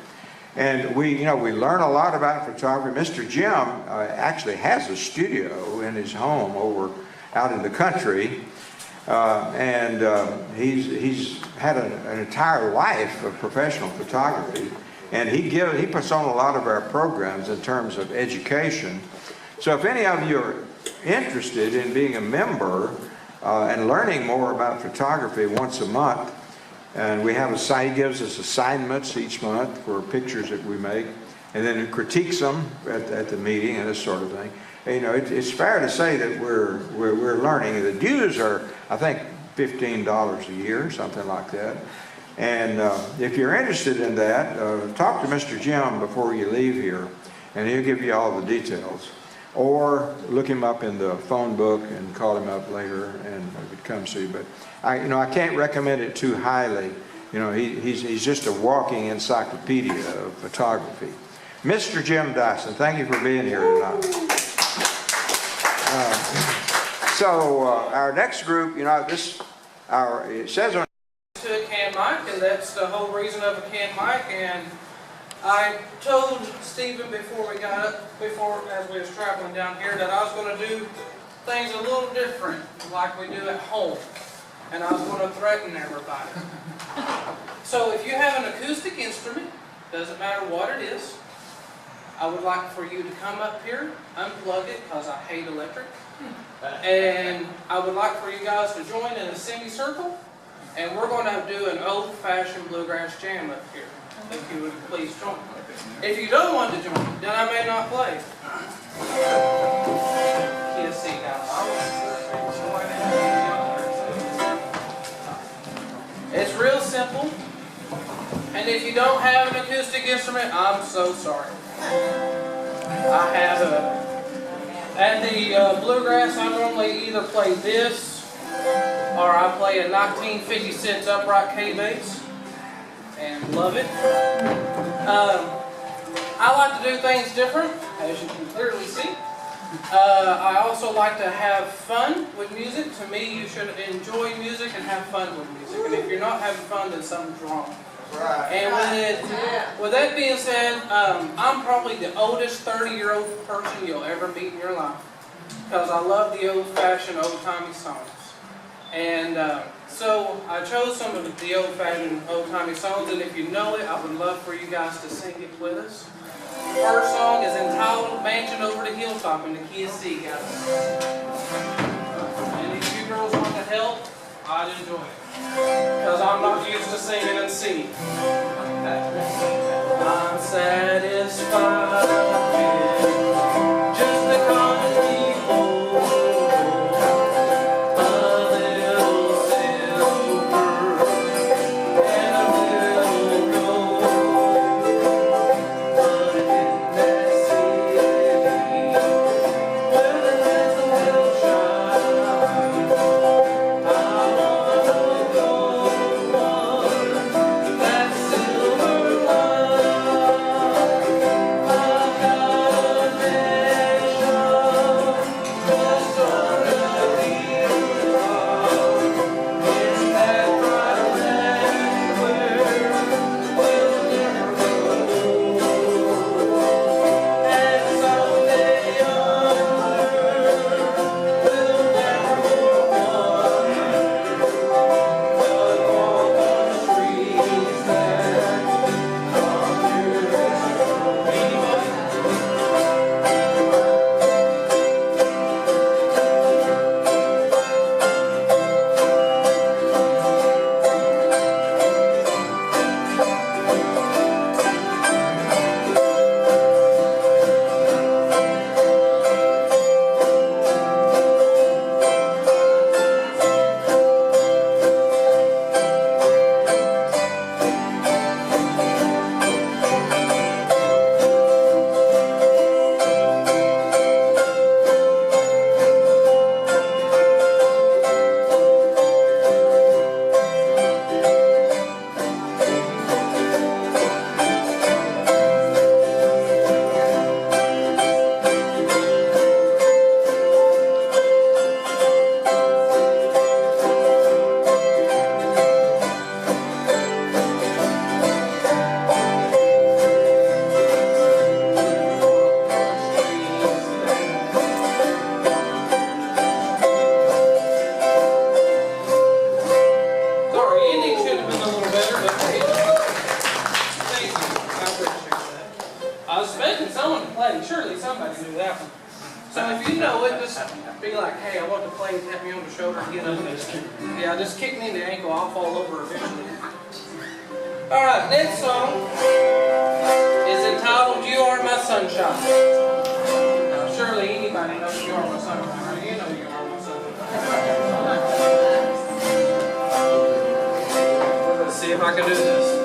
And we learn a lot about photography. Mr. Jim actually has a studio in his home over out in the country. He's had an entire life of professional photography. And he puts on a lot of our programs in terms of education. So if any of you are interested in being a member and learning more about photography once a month, and he gives us assignments each month for pictures that we make, and then critiques them at the meeting and this sort of thing. It's fair to say that we're learning. The dues are, I think, $15 a year, something like that. And if you're interested in that, talk to Mr. Jim before you leave here, and he'll give you all the details. Or look him up in the phone book and call him up later, and he could come see. But I can't recommend it too highly. He's just a walking encyclopedia of photography. Mr. Jim Dyson, thank you for being here tonight. Our next group, it says on to a can mic, and that's the whole reason of a can mic. And I told Stephen before we got up, as we was traveling down here, that I was going to do things a little different, like we do at home, and I was going to threaten everybody. So if you have an acoustic instrument, doesn't matter what it is, I would like for you to come up here, unplug it, because I hate electric, and I would like for you guys to join in a semicircle. And we're going to do an old-fashioned bluegrass jam up here. If you would please join. If you don't want to join, then I may not play. Yes, see, guys. It's real simple. And if you don't have an acoustic instrument, I'm so sorry. I have at the bluegrass, I normally either play this, or I play a 1956 upright K bass and love it. I like to do things different, as you can clearly see. I also like to have fun with music. To me, you should enjoy music and have fun with music. And if you're not having fun, then something's wrong. And with that being said, I'm probably the oldest 30-year-old person you'll ever meet in your life, because I love the old-fashioned, old-timey songs. And so I chose some of the old-fashioned, old-timey songs, and if you know it, I would love for you guys to sing it with us. The first song is entitled Mansion Over the Hilltop in the key of C, guys. And if you girls want to help, I'd enjoy it, because I'm not used to singing in C. I'm satisfied with just the quantity. be like, hey, I want to play, tap me on the shoulder and get up. Yeah, just kick me in the ankle, I'll fall over eventually. Alright, next song is entitled You Are My Sunshine. Now, surely anybody knows You Are My Sunshine, right? You know You Are My Sunshine. Let's see if I can do this.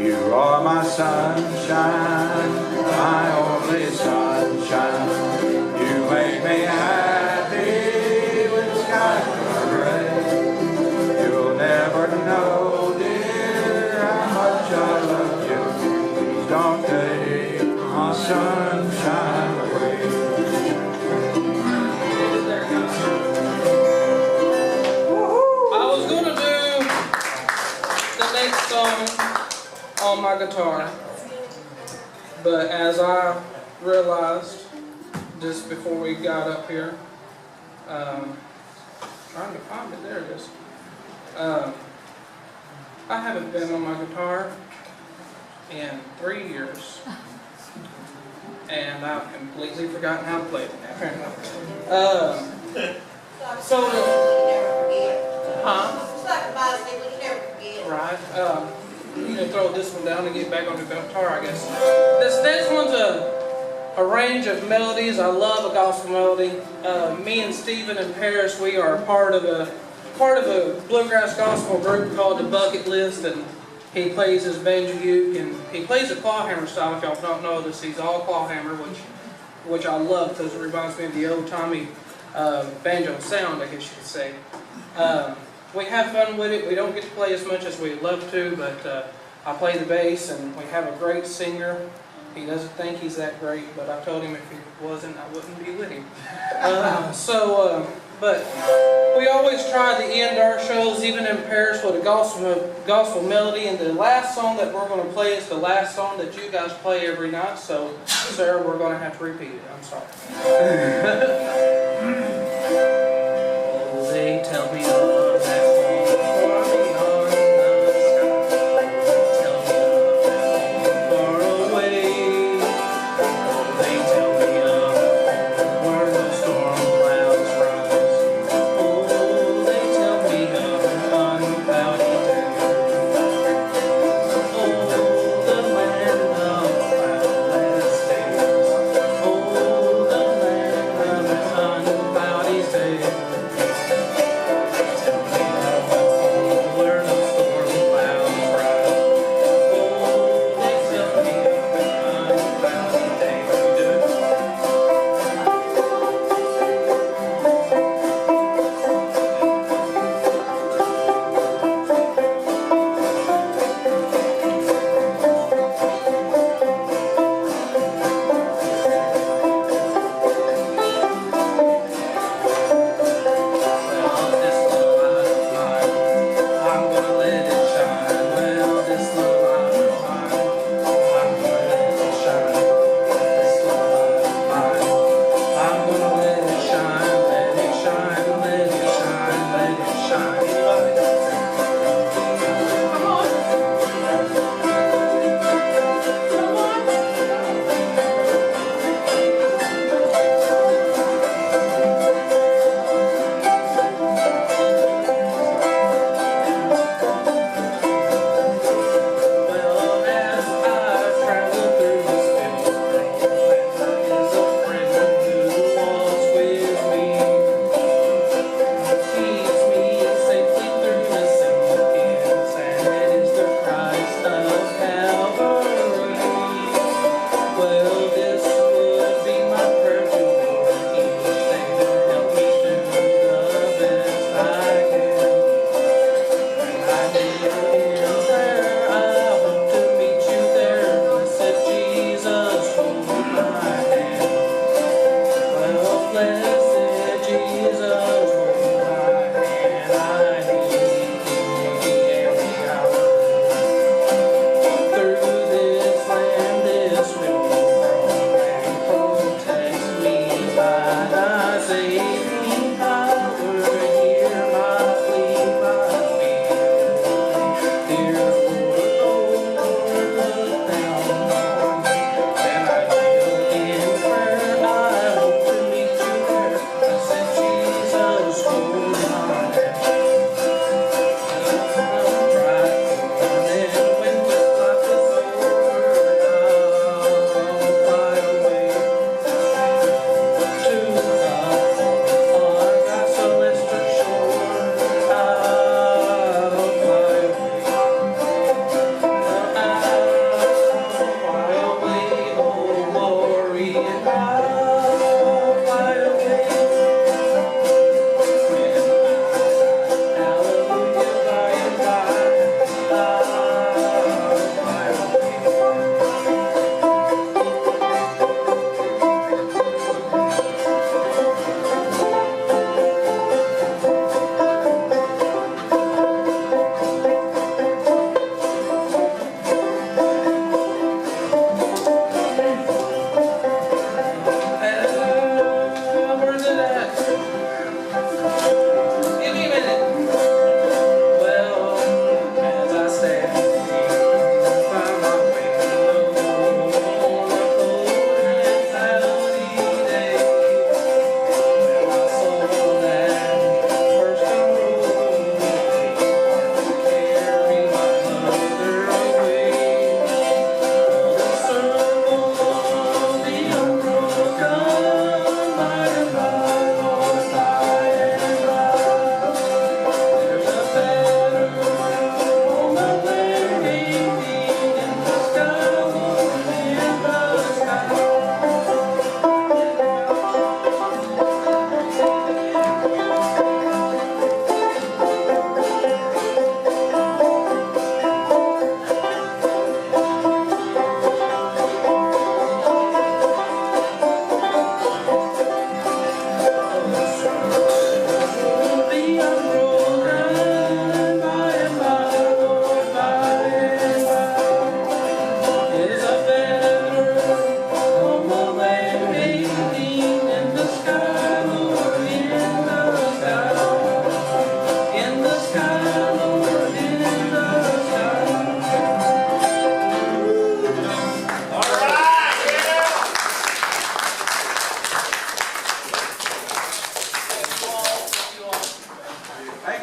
You are my sunshine, my only sunshine. Be happy when skies are gray. On my guitar, but as I realized just before we got up here, trying to find it, there it is. I haven't been on my guitar in 3 years, and I've completely forgotten how to play it apparently. So, huh? It's like a bicycle, you never forget. Right. I'm gonna throw this one down and get back on the guitar, I guess. This next one's a range of melodies. I love a gospel melody. Me and Stephen in Paris, we are part of a bluegrass gospel group called the Bucket List, and he plays his banjo uke, and he plays the clawhammer style. If y'all don't know this, he's all clawhammer, which I love because it reminds me of the old-timey banjo sound, I guess you could say. We have fun with it. We don't get to play as much as we'd love to, but I play the bass, and we have a great singer. He doesn't think he's that great, but I told him if he wasn't, I wouldn't be with him. But we always try to end our shows, even in Paris, with a gospel melody. And the last song that we're going to play is the last song that you guys play every night. So, Sarah, we're going to have to repeat it. I'm sorry. Oh, they tell me love that won't pour me on the sky. Tell me love that won't far away. Oh, they tell me of where the storm clouds rise. Oh, they tell me of an uncloudy day. Oh, the land of cloudless days. Oh,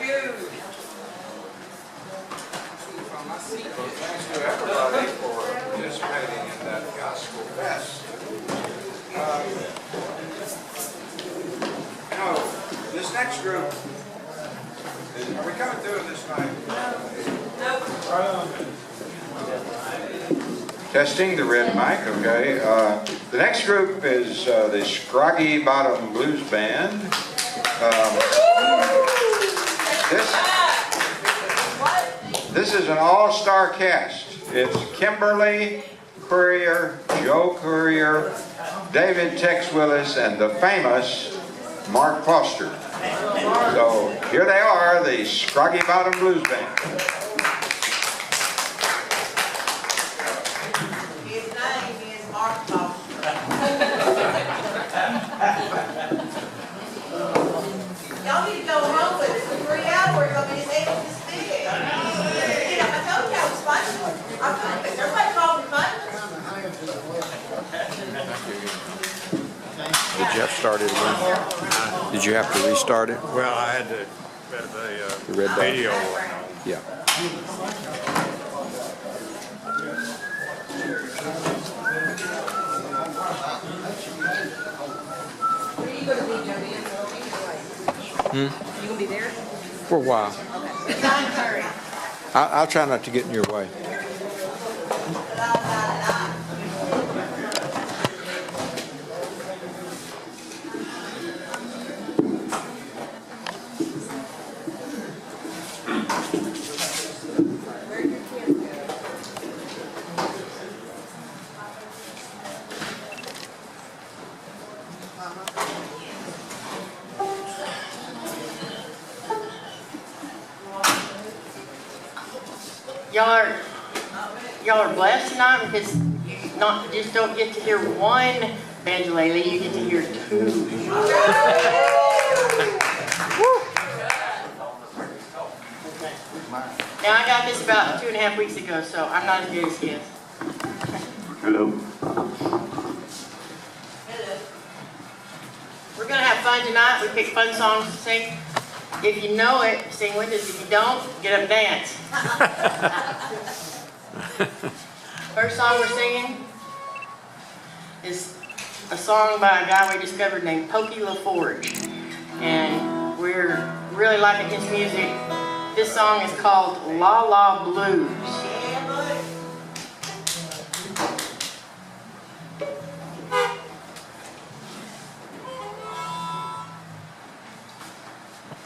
Thanks to everybody for participating in that gospel fest. This next group, are we coming through this night? Testing the red mic, okay. The next group is the Scroggy Bottom Blues Band. This is an all-star cast. It's Kimberly Currier, Joe Currier, David Tex Willis, and the famous Mark Foster. So here they are, the Scroggy Bottom Blues Band. His name is Mark Foster. Y'all need to go home with us for 3 hours. I mean, it's able to stick. I told you I was fun. Everybody called me fun. Did Jeff start it again? Did you have to restart it? Well, I had to The red dot? video. Yeah. Where are you going to be, Jody? You going to be there? For a while. It's on Curry. I'll try not to get in your way. Y'all are blessed tonight because you just don't get to hear one banjolele, you get to hear two. Now I got this about 2.5 weeks ago, so I'm not as good as he is. Hello. We're gonna have fun tonight. We picked fun songs to sing. If you know it, sing with us. If you don't, get up and dance. First song we're singing is a song by a guy we discovered named Pokey LaForge. And we're really liking his music. This song is called La La Blues.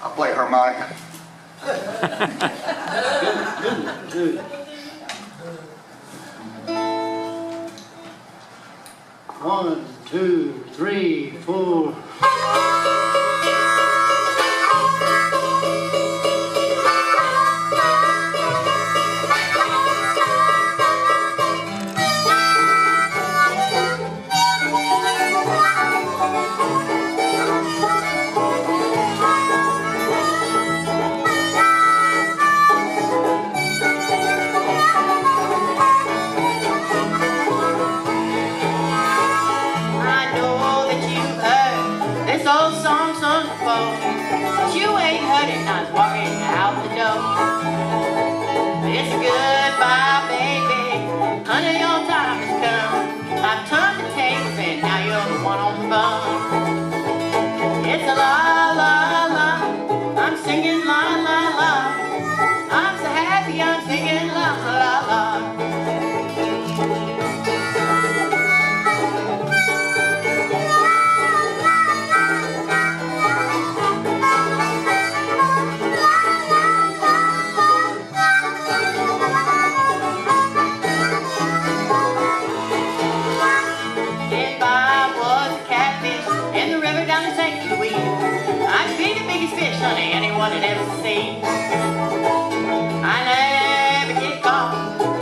I'll play harmonica. One, two, three, four. It's a la la la, I'm singing la la la, I'm so happy I'm singing la la la. Anyone had ever seen. I never get caught,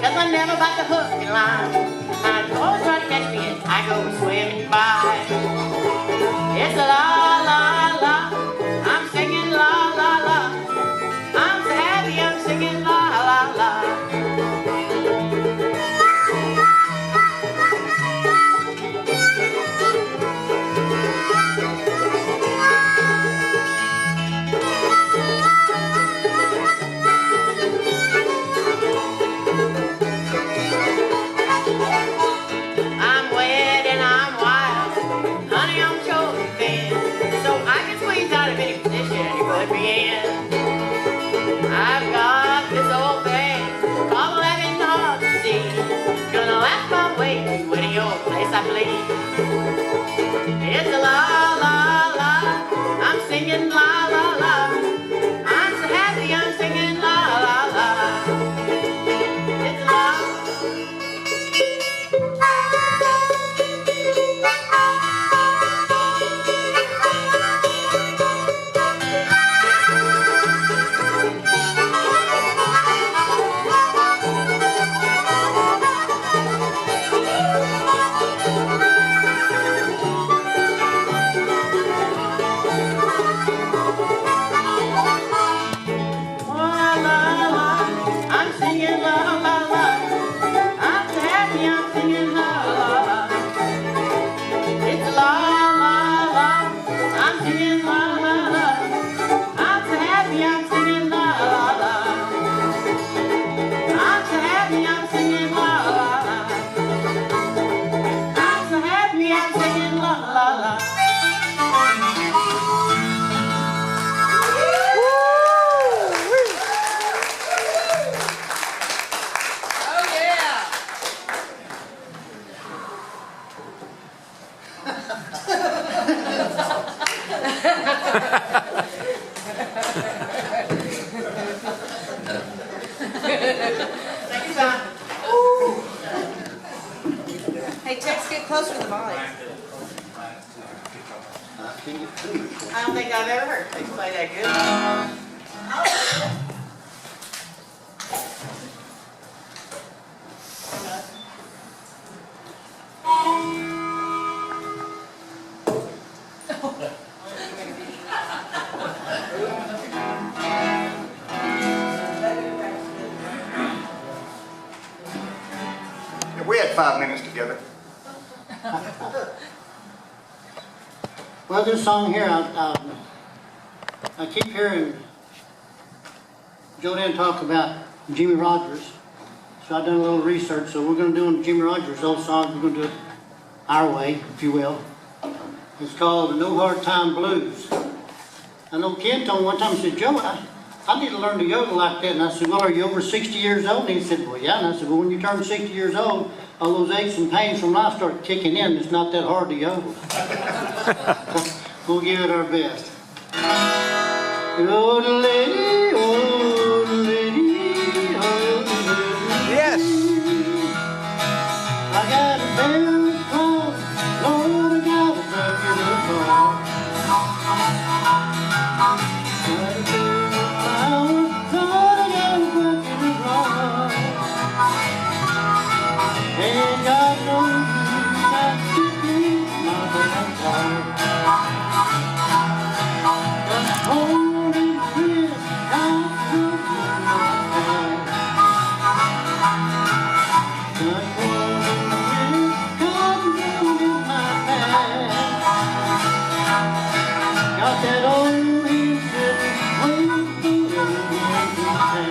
cause I never bite the hook and line. I'd always try to catch me and I go swimming by. It's a la la la, I'm singing la la la, I'm so happy I'm singing la la la. Take your time. Ooh. Hey, Tex, get closer to the mic. I don't think I've ever heard Tex play that good. We had 5 minutes together. Well, this song here, I keep hearing Joanne talk about Jimmy Rogers. So I've done a little research. So we're going to do Jimmy Rogers' old song. We're going to do it our way, if you will. It's called the No Hard Time Blues. I know Ken told me one time, he said, Joe, I need to learn to yodel like that. And I said, well, are you over 60 years old? And he said, well, yeah. And I said, well, when you turn 60 years old, all those aches and pains from life start kicking in. It's not that hard to yodel. We'll give it our best. Yodel-lady, yodel-lady, yodel-lady. Yes. I got a bell call, Lord, I got a bucket of call. Got a bell of flowers, Lord, I got a bucket of call. Ain't got no use, got to keep my bell call. Got home and Chris, got to keep my bell. Got home and Chris, got to keep my bell. Got that old hillbilly waiting in the town.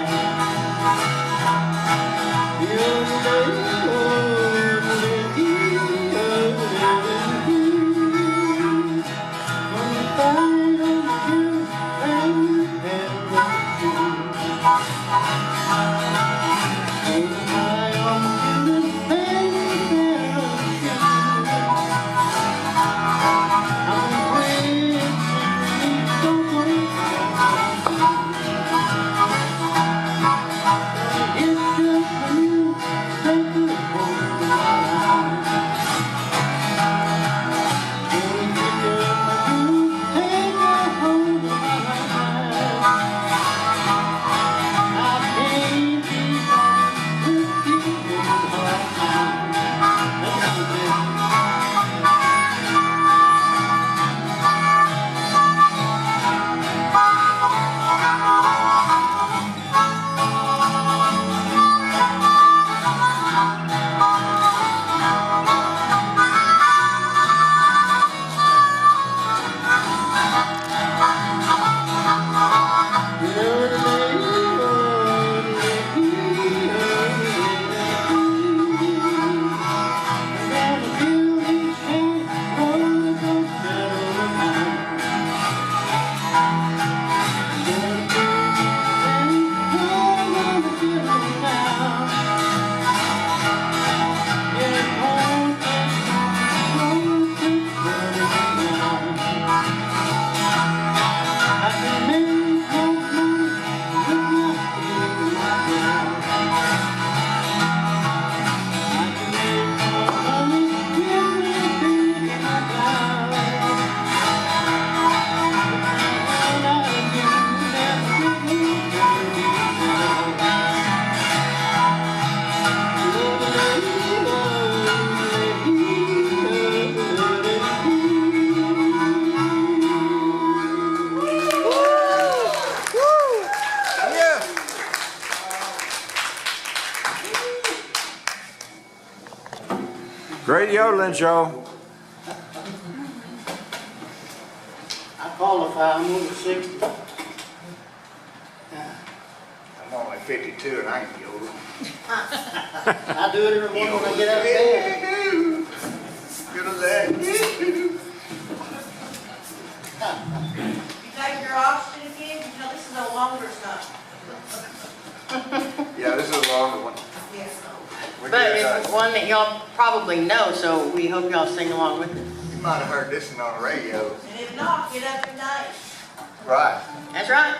Great yodeling, Joe. I qualify, I'm over 60. I'm only 52 and I can yodel. I do it every morning when I get out of bed. Good as that. You take your oxygen again? You know, this is a longer stuff. Yeah, this is a longer one. Yes. But it's one that y'all probably know, so we hope y'all sing along with it. You might have heard this one on the radio. And if not, get up and dance. Right. That's right.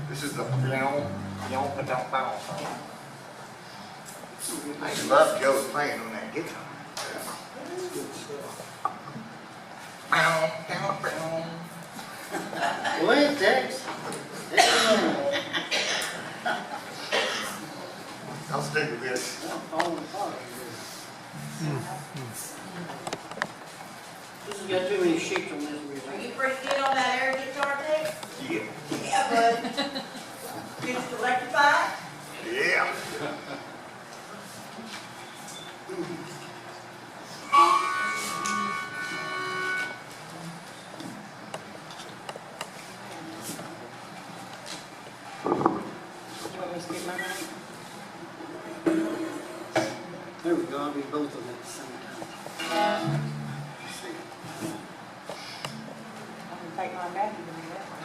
This This is the I used to love Joe playing on that guitar. Well, Tex. I'll stick with this. This has got too many sheets on this music. Are you pretty good on that air guitar, Dick? Yeah. Yeah, bud. It's electrified? Yeah. There we go, I'll be both of them at the same time. I'm gonna take mine back and give me that one.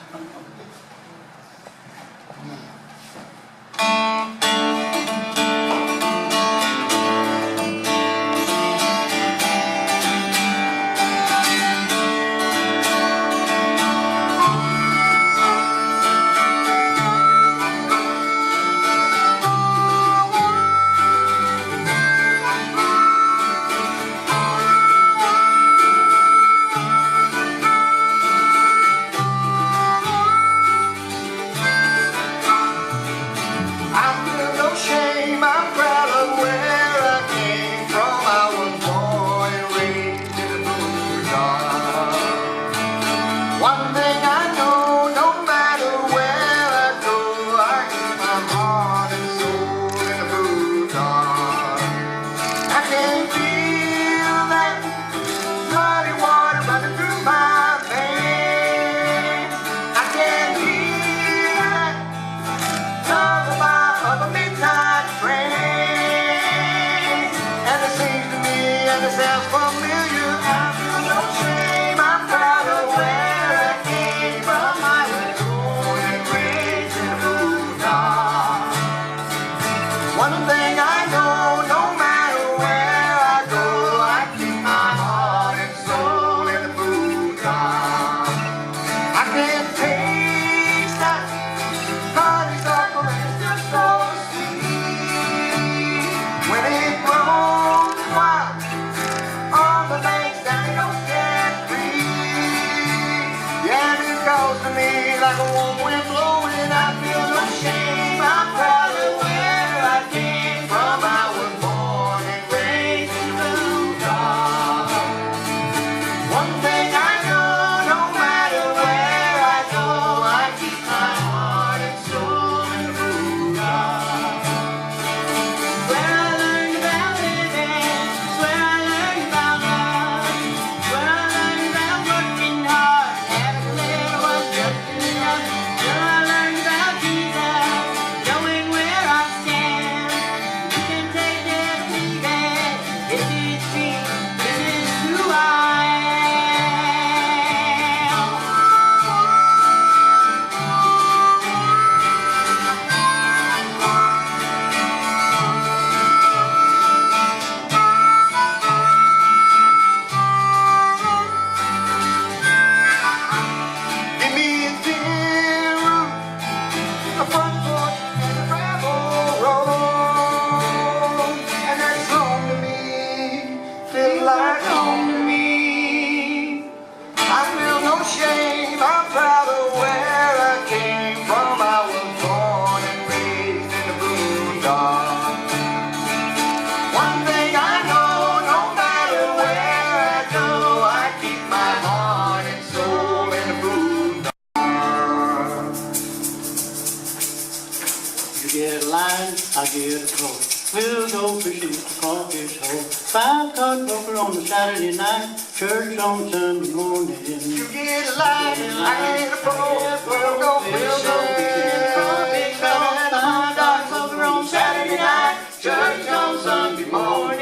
I get a call. We'll go fishing at the crawfish hole. 5-card poker on the Saturday night. Church on Sunday morning. You get a line, I get a pole. We'll go fishing at the crawfish hole. 5-card poker on Saturday night. Church on Sunday morning.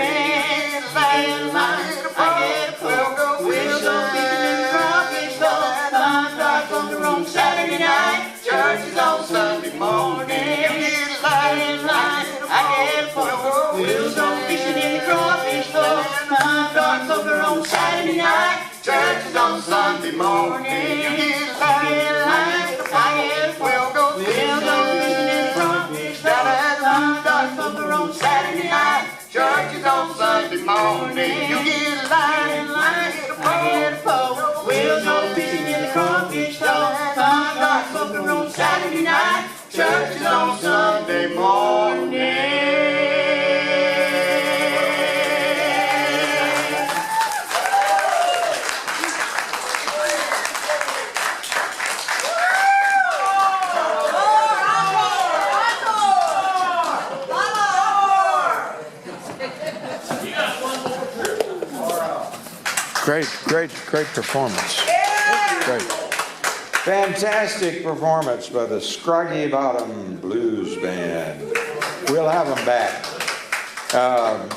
I get a pole. We'll go fishing at the crawfish hole. 5-card poker on Saturday night. Church is on Sunday morning. We'll go fishing in the crawfish hole. 5-card poker on Saturday night. Church is on Sunday morning. I get a line. We'll go morning. You get a line, I get a pole. We'll go fishing in the crawfish store. Fun got poker on Saturday night. Church is on Sunday morning. Great performance. Great. Fantastic performance by the Scroggy Bottom Blues Band. We'll have them back.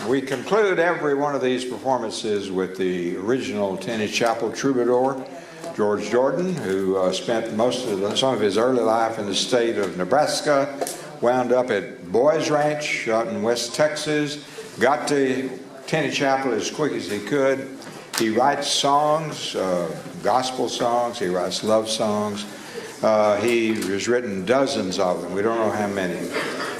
We conclude every one of these performances with the original Tinney Chapel troubadour, George Jordan, who spent some of his early life in the state of Nebraska, wound up at Boys Ranch out in West Texas, got to Tinney Chapel as quick as he could. He writes songs, gospel songs, he writes love songs. He has written dozens of them. We don't know how many.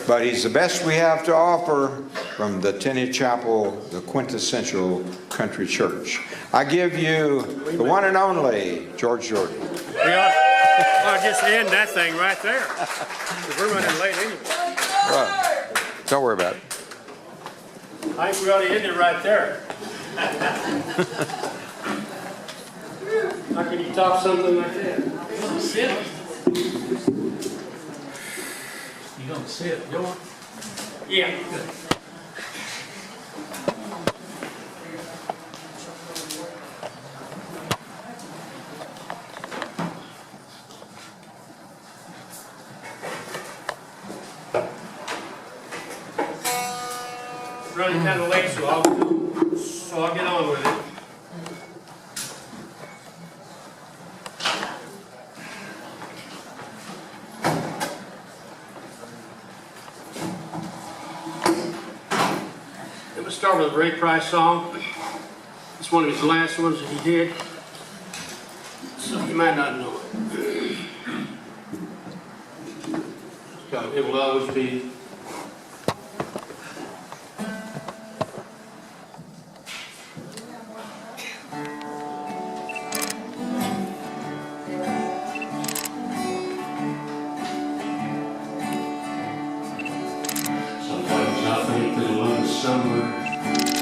But he's the best we have to offer from the Tinney Chapel, the quintessential country church. I give you the one and only George Jordan. We ought to just end that thing right there. We're running late anyway. Well, don't worry about it. I think we ought to end it right there. How can you top something like that? Sit. You don't sit, do you? Yeah. Good. Running kind of late, so I'll get on with it. Let's start with a Ray Price song. It's one of his last ones that he did, so you might not know it. It's called It Will Always Be.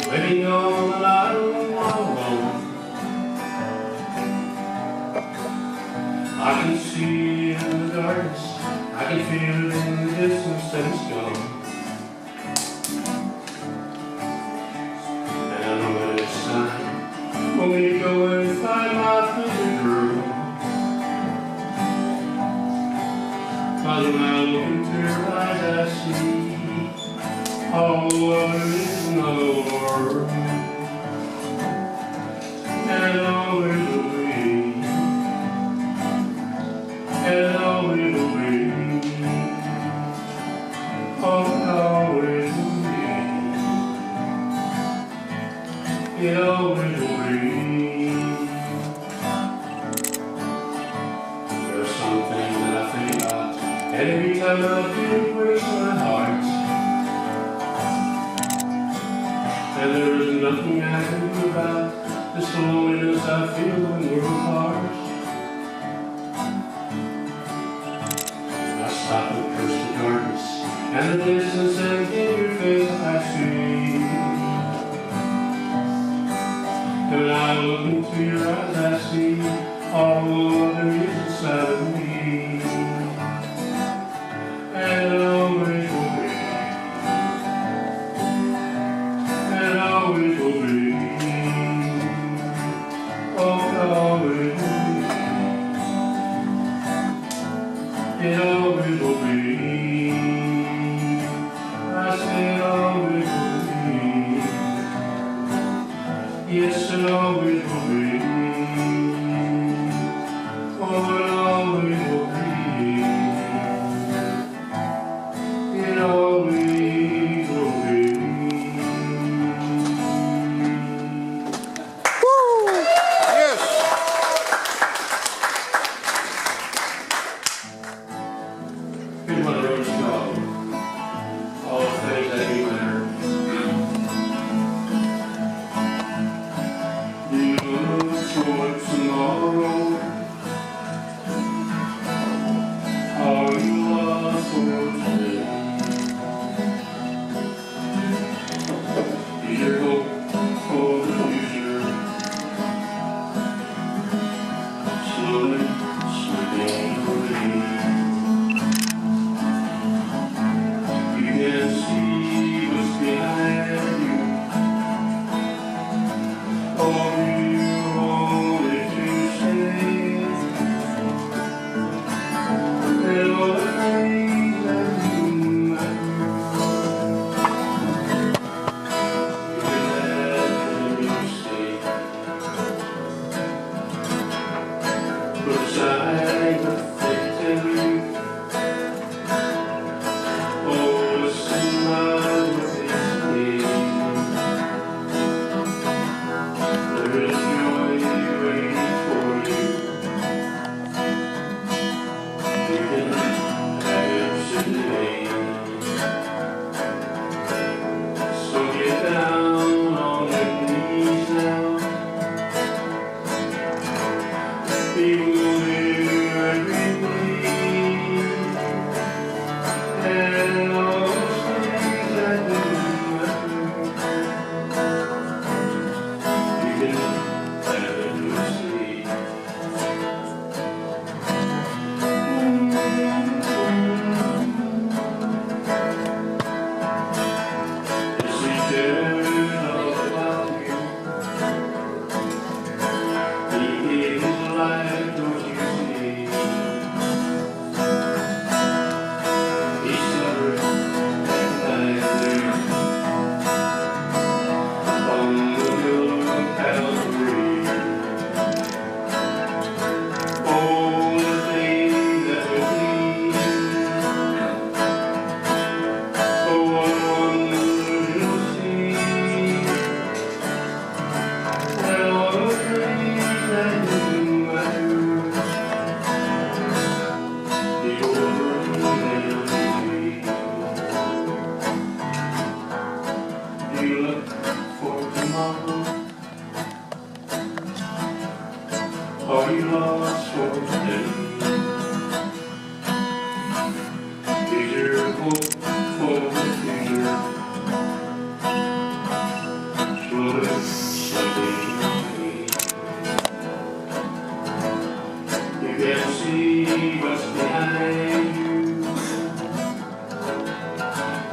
Waiting on the light alone. I can see it in the darkness, I can feel it in the distance that it's gone. And I know that it's time for me to go and find my pretty girl. 'Cause when I look into your eyes I see all there is in the world, and always will be, and always will be, oh, always will be, it always will be. There's something that I think about every time I do, it breaks my heart. And there is nothing I can do about this loneliness I feel when we're apart. I stop and curse the darkness and the distance, and in your face I see. And when I look into your eyes I see all there is inside of me. And always will be, and always will be, oh, always will be, it always will be, I say always will be, yes, it always will be, oh, it always will be, it always will be. Here's what I wrote is called All the Things That Do Matter.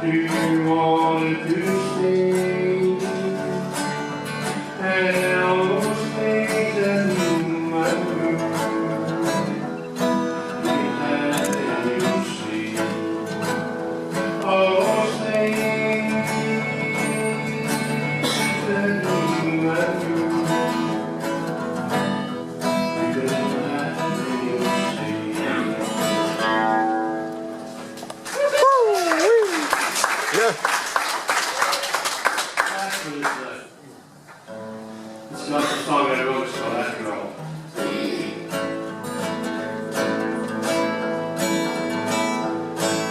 you wanted to stay, and all those things that you might do, you had and you see. All those things that you might do, you didn't have and you see. It's not the song I wrote, so after all.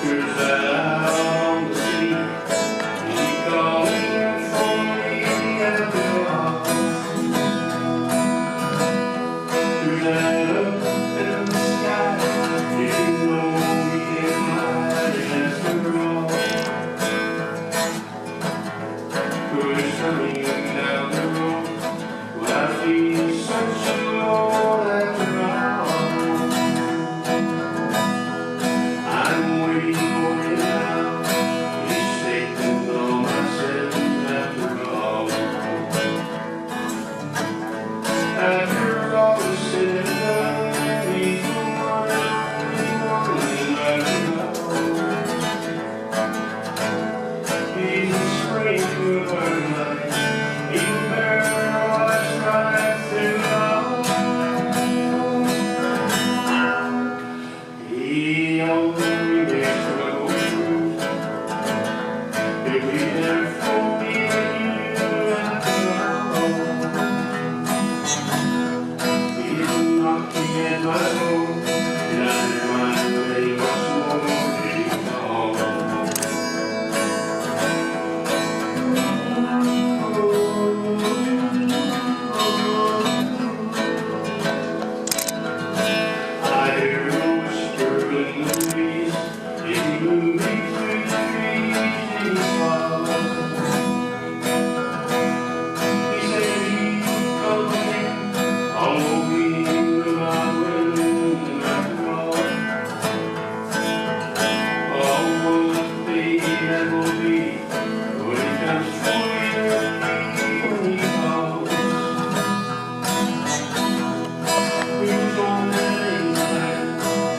Who's out on the sea? He calling for me after all. Who's that up in the sky? You know he ain't mine after all. Who's coming down the road? Will I be such a Lord after all? I'm waiting for you now. He's taking all my sins after all. After all is said and done, he's the one after all. He's the spring of our life. He will bear all our strife through all. He only makes no truth. He'll be there for me and you after all. He's knocking at my door, and I remind me once more that he's gone. I hear a whisper in the breeze, it's moving through the trees in the fall. He said he's coming, all we about when after all. Oh, what a day that will be when he comes for you and me when he calls. Who's on that incline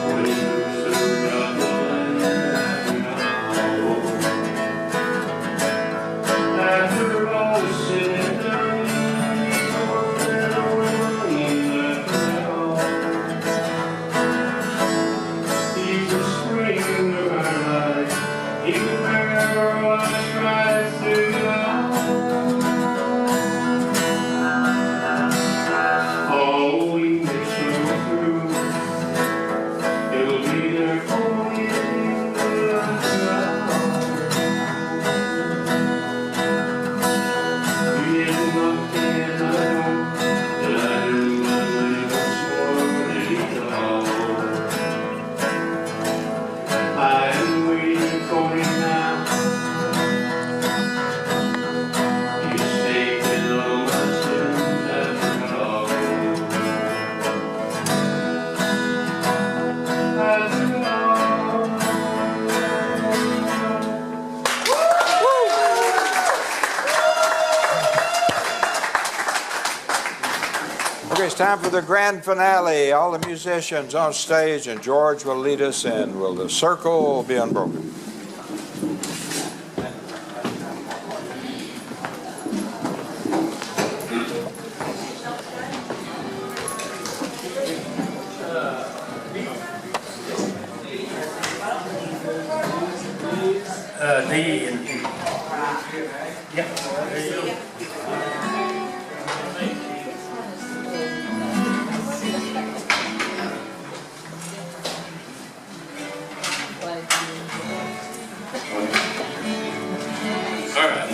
when he moves through the land after all is said and done, he's the one that will after all. He's the spring of our life. He will bear all our strife through all we may go through. He'll be there for me after all. He is knocking at my door, and I remind me once more that he's gone. I am waiting for him now. He's taking all my sins after all. After all. Okay, it's time for the grand finale. All the musicians on stage, and George will lead us in. Will the circle be unbroken? D and yep. All right.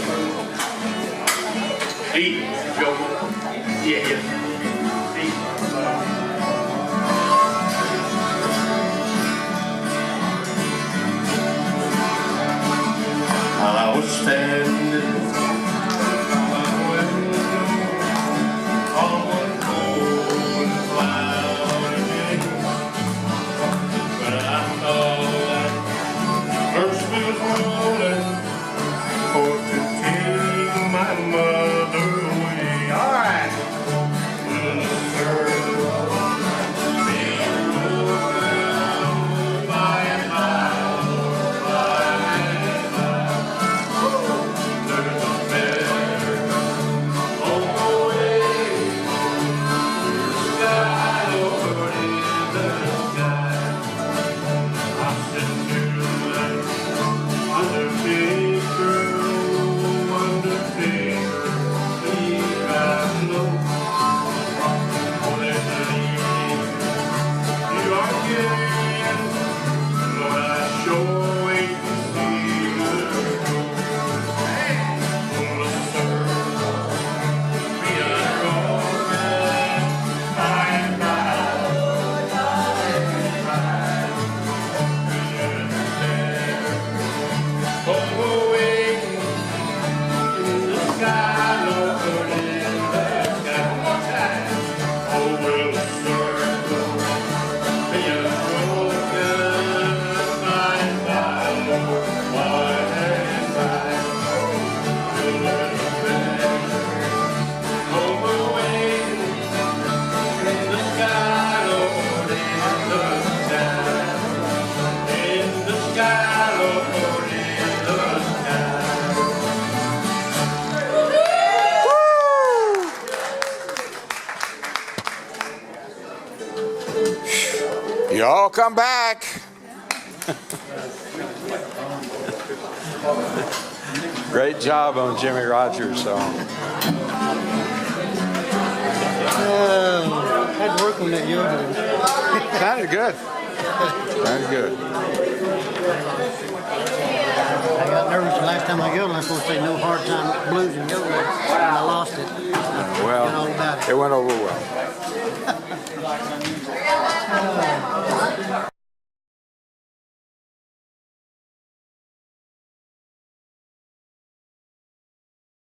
D, go. Yeah, yeah. D. I was standing by the window on one cold and cloudy day, but I thought that first we was rolling Y'all come back. Great job on Jimmy Rogers' song. Had to work on that yodeling. Sounded good. Sounded good. I got nervous the last time I yodeled. I was supposed to say no hard time blues and yodeling, and I lost it. Well, it went over well.